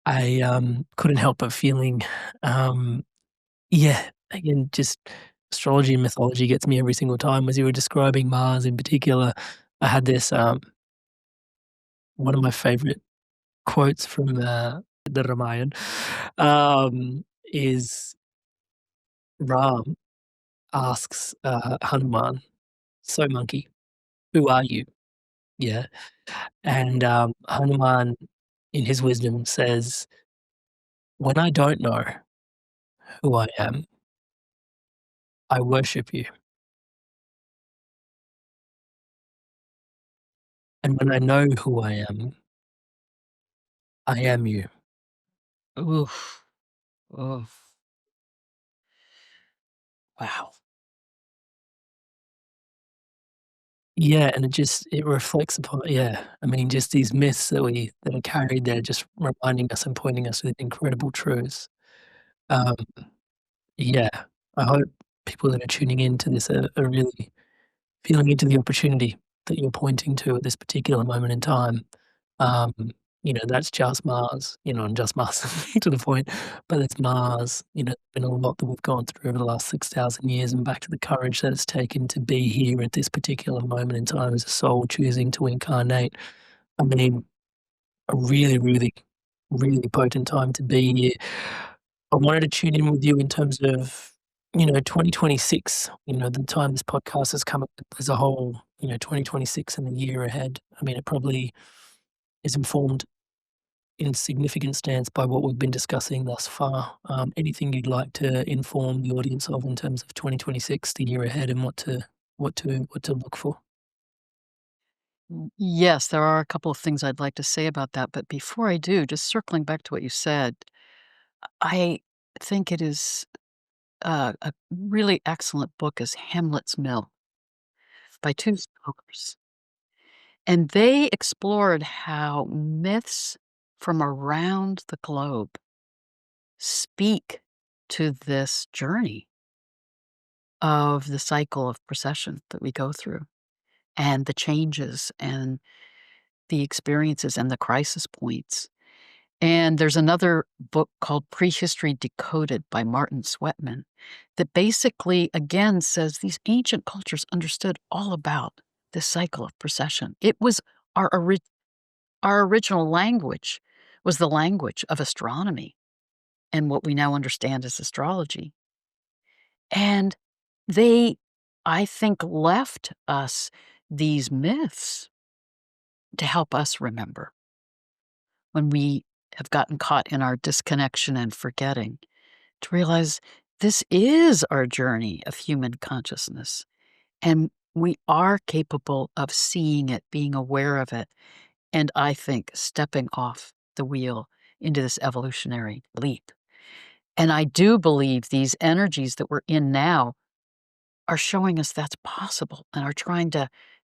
I, couldn't help but feeling, um yeah, again, just astrology and mythology gets me every single time. As you were describing Mars in particular, I had this, one of my favorite quotes from, the Ramayana, is Ram asks, Hanuman, "So monkey, who are you?" Yeah, and, Hanuman, in his wisdom, says, "When I don't know who I am, I worship you, and when I know who I am you." Oof. Oof. Wow. Yeah, and it reflects upon, yeah, I mean, just these myths that are carried there, just reminding us and pointing us with incredible truths. Um, yeah, I hope people that are tuning in to this are really feeling into the opportunity that you're pointing to at this particular moment in time. Um, that's just Mars, and just Mars to the point, but it's Mars. Been a lot that we've gone through over the last 6,000 years, and back to the courage that it's taken to be here at this particular moment in time as a soul choosing to incarnate. I mean, a really, really, really potent time to be here. I wanted to tune in with you in terms of, 2026, the time this podcast has come up as a whole, 2026 and the year ahead. I mean, it probably is informed in significant stance by what we've been discussing thus far. Anything you'd like to inform the audience of in terms of 2026, the year ahead, and what to look for? Yes, there are a couple of things I'd like to say about that. But before I do, just circling back to what you said, I think it is a really excellent book is Hamlet's Mill by two scholars. And they explored how myths from around the globe speak to this journey of the cycle of precession that we go through, and the changes and the experiences and the crisis points. And there's another book called Prehistory Decoded by Martin Sweatman that basically, again, says these ancient cultures understood all about this cycle of precession. It was our, our original language was the language of astronomy and what we now understand as astrology. And they, I think, left us these myths to help us remember when we have gotten caught in our disconnection and forgetting, to realize this is our journey of human consciousness. And we are capable of seeing it, being aware of it, and I think stepping off the wheel into this evolutionary leap. And I do believe these energies that we're in now are showing us that's possible and are trying to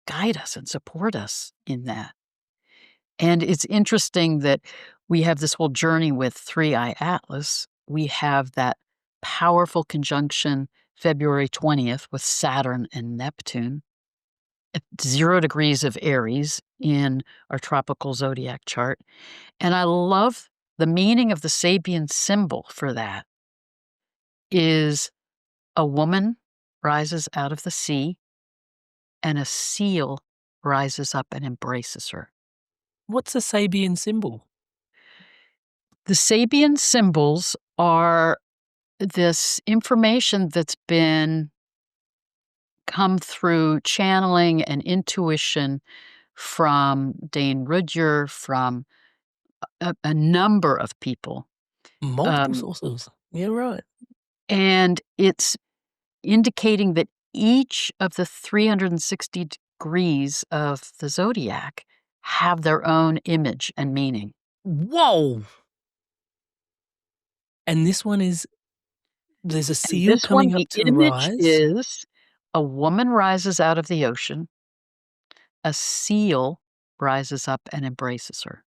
guide us and support us in that. And it's interesting that we have this whole journey with 3i Atlas. We have that powerful conjunction February 20th with Saturn and Neptune at 0 degrees of Aries in our tropical zodiac chart. And I love the meaning of the Sabian symbol for that is a woman rises out of the sea and a seal rises up and embraces her. What's a Sabian symbol? The Sabian symbols are this information that's been come through channeling and intuition from Dane Rudhyar, from a number of people. Multiple sources. Yeah, right. And it's indicating that each of the 360 degrees of the zodiac have their own image and meaning. Whoa! And this one is there's a And seal this one, coming up the to image rise? is a woman rises out of the ocean, a seal rises up and embraces her.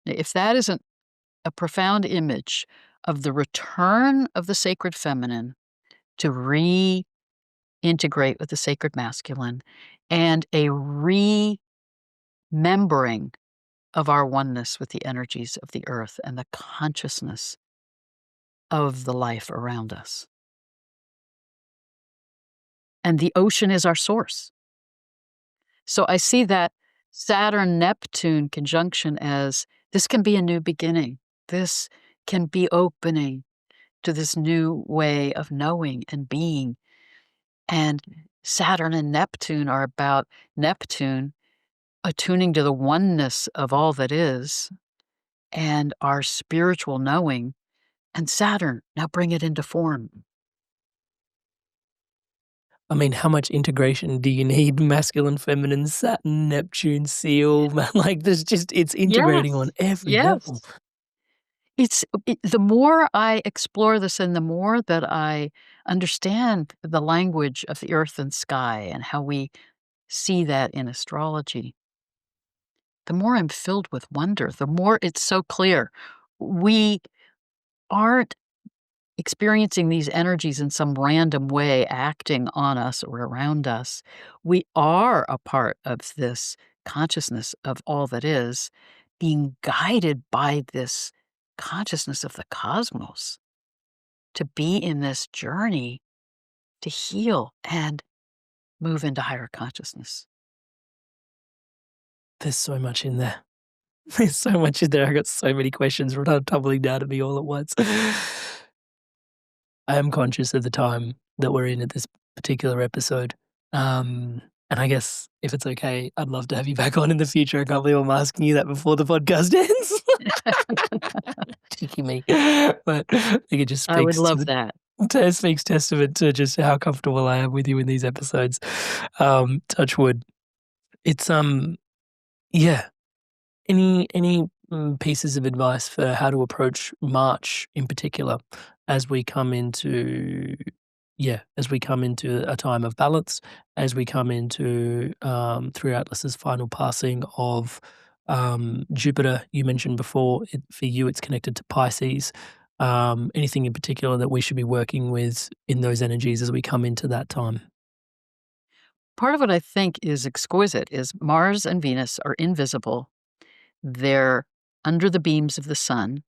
Now, if that isn't a profound image of the return of the sacred feminine to reintegrate with the sacred masculine and a remembering of our oneness with the energies of the earth and the consciousness of the life around us. And the ocean is our source. So I see that Saturn-Neptune conjunction as this can be a new beginning. This can be opening to this new way of knowing and being. And Saturn and Neptune are about Neptune attuning to the oneness of all that is and our spiritual knowing, and Saturn, now bring it into form. I mean, how much integration do you need? Masculine, feminine, Saturn, Neptune, seal. Like, there's just, it's integrating on Yes, every level. yes. The more I explore this and the more that I understand the language of the earth and sky and how we see that in astrology, the more I'm filled with wonder, the more it's so clear. We aren't experiencing these energies in some random way acting on us or around us. We are a part of this consciousness of all that is, being guided by this consciousness of the cosmos to be in this journey to heal and move into higher consciousness. There's so much in there. There's so much in there. I got so many questions tumbling down at me all at once. I am conscious of the time that we're in at this particular episode. And I guess if it's okay, I'd love to have you back on in the future. I can't believe I'm asking you that before the podcast ends. Cheeky me. But I think it just I would speaks to love that. speaks testament to just how comfortable I am with you in these episodes. Touch wood. It's yeah. Any pieces of advice for how to approach March in particular as we come into a time of balance, as we come into through Atlas's final passing of Jupiter, you mentioned before, for you, it's connected to Pisces. Anything in particular that we should be working with in those energies as we come into that time? Part of what I think is exquisite is Mars and Venus are invisible. They're under the beams of the sun.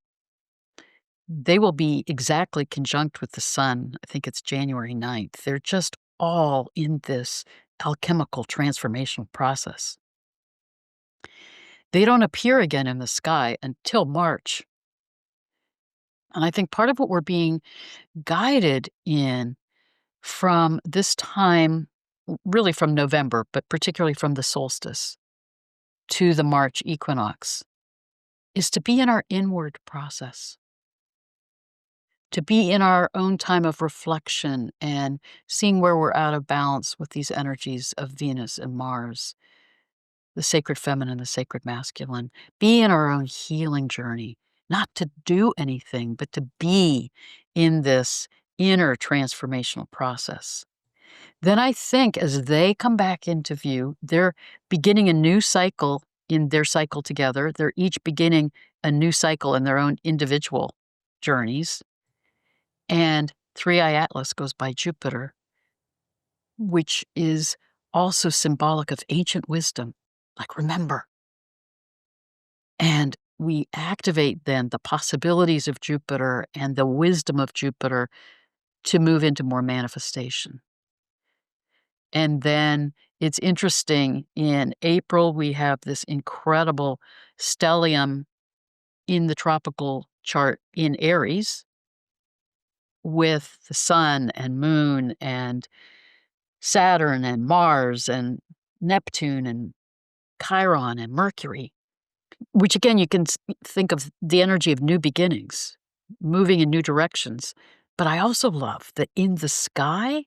They will be exactly conjunct with the sun. I think it's January 9th. They're just all in this alchemical transformational process. They don't appear again in the sky until March. And I think part of what we're being guided in from this time, really from November, but particularly from the solstice to the March equinox, is to be in our inward process, to be in our own time of reflection and seeing where we're out of balance with these energies of Venus and Mars, the sacred feminine, the sacred masculine, be in our own healing journey, not to do anything, but to be in this inner transformational process. Then I think as they come back into view, they're beginning a new cycle in their cycle together. They're each beginning a new cycle in their own individual journeys. And Three Eye Atlas goes by Jupiter, which is also symbolic of ancient wisdom. Like, remember. And we activate then the possibilities of Jupiter and the wisdom of Jupiter to move into more manifestation. And then it's interesting, in April, we have this incredible stellium in the tropical chart in Aries with the sun and moon and Saturn and Mars and Neptune and Chiron and Mercury, which again, you can think of the energy of new beginnings, moving in new directions. But I also love that in the sky,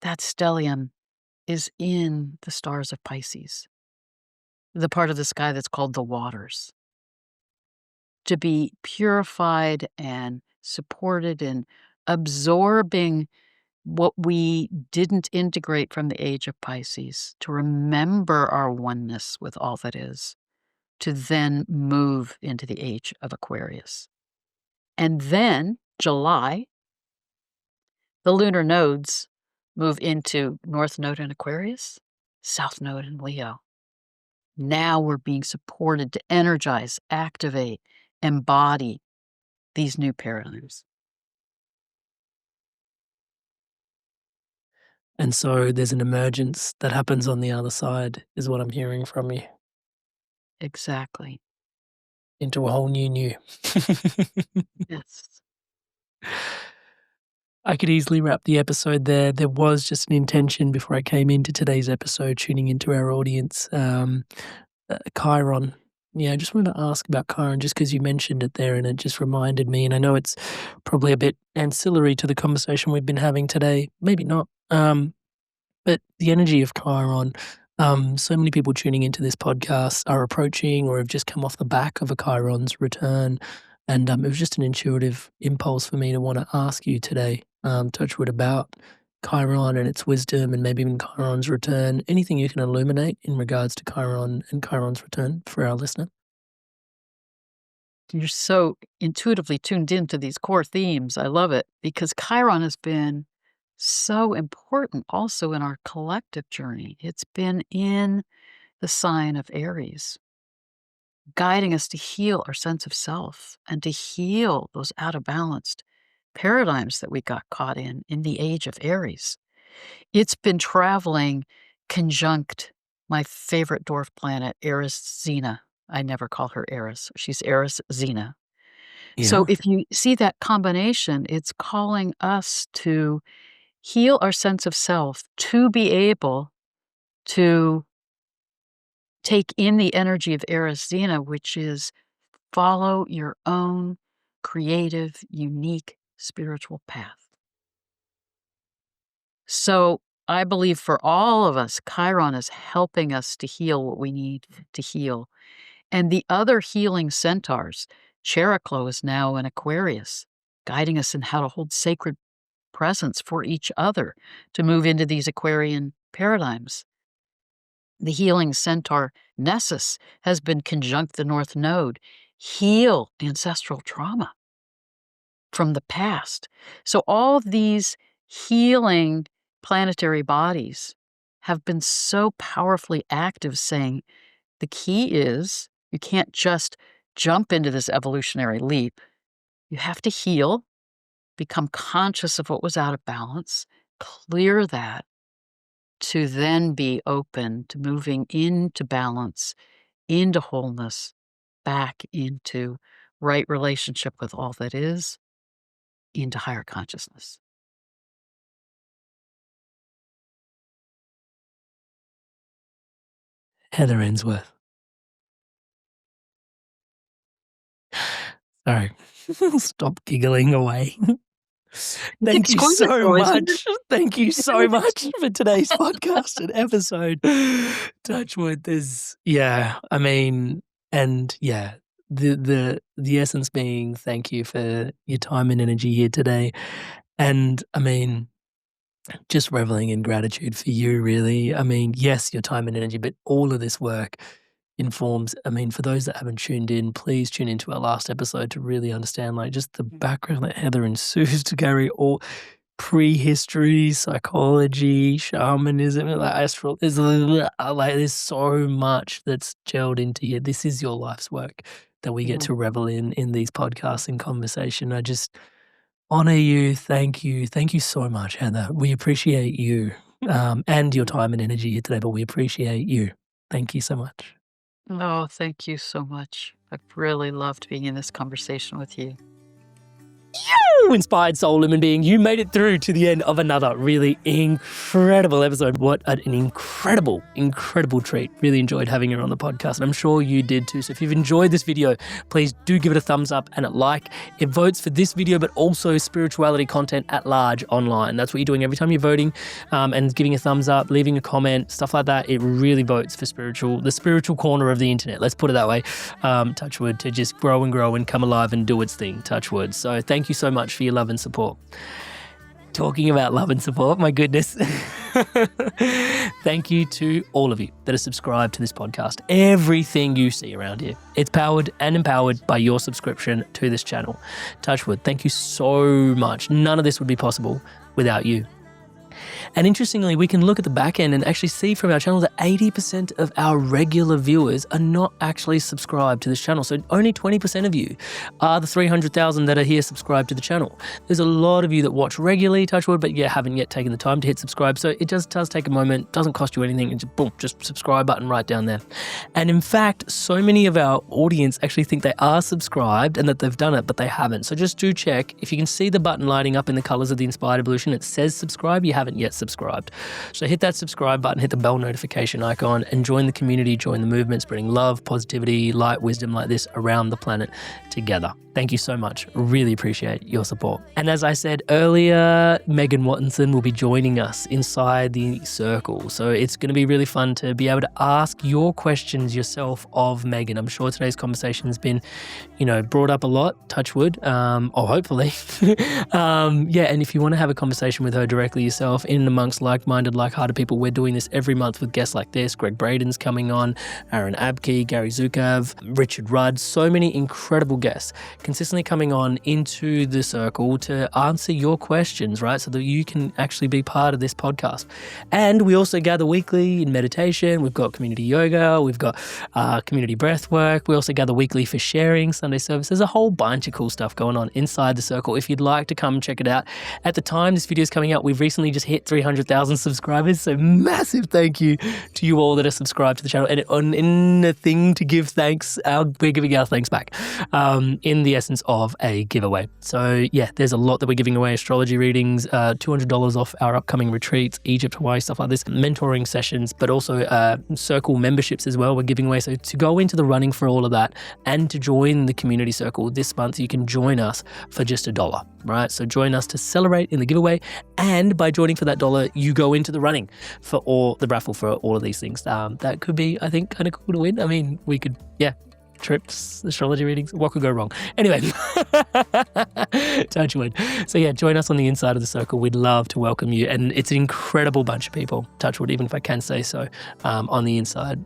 that stellium is in the stars of Pisces, the part of the sky that's called the waters, to be purified and supported in absorbing what we didn't integrate from the age of Pisces, to remember our oneness with all that is, to then move into the age of Aquarius. And then, July, the lunar nodes move into North Node in Aquarius, South Node in Leo. Now we're being supported to energize, activate, embody these new paradigms. And so there's an emergence that happens on the other side, is what I'm hearing from you, Exactly. into a whole new. Yes. I could easily wrap the episode there. There was just an intention before I came into today's episode, tuning into our audience. Chiron. Yeah, I just wanted to ask about Chiron just because you mentioned it there and it just reminded me. And I know it's probably a bit ancillary to the conversation we've been having today. Maybe not. But the energy of Chiron, so many people tuning into this podcast are approaching or have just come off the back of a Chiron's return. And it was just an intuitive impulse for me to want to ask you today, Touchwood, about Chiron and its wisdom and maybe even Chiron's return. Anything you can illuminate in regards to Chiron and Chiron's return for our listener? You're so intuitively tuned into these core themes. I love it because Chiron has been so important also in our collective journey. It's been in the sign of Aries, guiding us to heal our sense of self and to heal those out of balanced paradigms that we got caught in the age of Aries. It's been traveling conjunct my favorite dwarf planet, Eris Xena. I never call her Eris. She's Eris Xena. So Yeah. if you see that combination, it's calling us to heal our sense of self, to be able to take in the energy of Eris Xena, which is follow your own creative, unique spiritual path. So I believe for all of us, Chiron is helping us to heal what we need to heal. And the other healing centaurs, Chariklo is now in Aquarius, guiding us in how to hold sacred presence for each other to move into these Aquarian paradigms. The healing centaur Nessus has been conjunct the North Node. Heal ancestral trauma from the past. So all of these healing planetary bodies have been so powerfully active, saying the key is you can't just jump into this evolutionary leap. You have to heal, become conscious of what was out of balance, clear that, to then be open to moving into balance, into wholeness, back into right relationship with all that is, into higher consciousness. Heather Ensworth. Sorry. Stop giggling away. Thank you exquisite, so though, isn't much. Thank you so much for today's podcast and episode. Touchwood, the essence being thank you for your time and energy here today. And just reveling in gratitude for you, really. Yes, your time and energy, but all of this work informs. For those that haven't tuned in, please tune into our last episode to really understand, just the background that Heather and Suze to carry, all prehistory, psychology, shamanism, there's so much that's gelled into you. This is your life's work that we get to revel in these podcasts and conversation. I just honor you. Thank you so much, Heather. We appreciate you and your time and energy here today, but we appreciate you. Thank you so much. Oh, thank you so much. I've really loved being in this conversation with you. You inspired soul human being, you made it through to the end of another really incredible episode. What an incredible treat. Really enjoyed having her on the podcast, and I'm sure you did too. So if you've enjoyed this video, please do give it a thumbs up and a like. It votes for this video, but also spirituality content at large online. That's what you're doing every time you're voting, and giving a thumbs up, leaving a comment, stuff like that. It really votes for the spiritual corner of the internet. Let's put it that way. Touchwood, to just grow and come alive and do its thing. Touchwood. So thank you so much for your love and support. Talking about love and support, my goodness. Thank you to all of you that are subscribed to this podcast. Everything you see around here, it's powered and empowered by your subscription to this channel. Touchwood, thank you so much. None of this would be possible without you. And interestingly, we can look at the back end and actually see from our channel that 80% of our regular viewers are not actually subscribed to this channel. So only 20% of you are the 300,000 that are here subscribed to the channel. There's a lot of you that watch regularly, Touchwood, but haven't yet taken the time to hit subscribe. So it just does take a moment, doesn't cost you anything, and just subscribe button right down there. And in fact, so many of our audience actually think they are subscribed and that they've done it, but they haven't. So just do check. If you can see the button lighting up in the colors of the Inspired Evolution, it says subscribe, you haven't yet subscribed. So hit that subscribe button, hit the bell notification icon, and join the community, join the movement, spreading love, positivity, light, wisdom like this around the planet together. Thank you so much. Really appreciate your support. And as I said earlier, Megan Wattinson will be joining us inside the circle. So it's going to be really fun to be able to ask your questions yourself of Megan. I'm sure today's conversation has been, brought up a lot, touchwood, or hopefully. And if you want to have a conversation with her directly yourself, in and amongst like-minded, like-hearted people, we're doing this every month with guests like this. Greg Braden's coming on, Aaron Abke, Gary Zukav, Richard Rudd, so many incredible guests consistently coming on into the circle to answer your questions, right? So that you can actually be part of this podcast. And we also gather weekly in meditation. We've got community yoga. We've got community breath work. We also gather weekly for sharing, Sunday service. There's a whole bunch of cool stuff going on inside the circle. If you'd like to come check it out. At the time this video is coming out, we've recently just hit 300,000 subscribers. So massive thank you to you all that are subscribed to the channel. And in a thing to give thanks, we're giving our thanks back in the essence of a giveaway. So there's a lot that we're giving away. Astrology readings, $200 off our upcoming retreats, Egypt, Hawaii, stuff like this, mentoring sessions, but also circle memberships as well we're giving away. So to go into the running for all of that and to join the community circle this month, you can join us for just $1, right? So join us to celebrate in the giveaway, and by joining for that $1, you go into the running for the raffle for all of these things. That could be, I think, kind of cool to win. We could, trips, astrology readings. What could go wrong? Anyway, touch wood. So yeah, join us on the inside of the circle. We'd love to welcome you. And it's an incredible bunch of people, touch wood, even if I can say so, on the inside.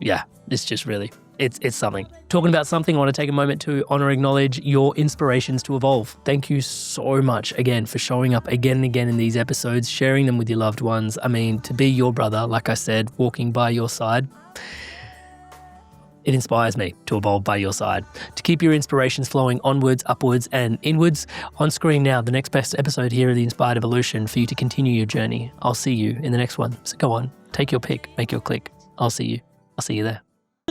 Yeah, it's just really, it's something. Talking about something, I want to take a moment to honor, acknowledge your inspirations to evolve. Thank you so much again for showing up again and again in these episodes, sharing them with your loved ones. I mean, to be your brother, like I said, walking by your side, it inspires me to evolve by your side, to keep your inspirations flowing onwards, upwards, and inwards. On screen now, the next best episode here of The Inspired Evolution for you to continue your journey. I'll see you in the next one. So go on, take your pick, make your click. I'll see you there.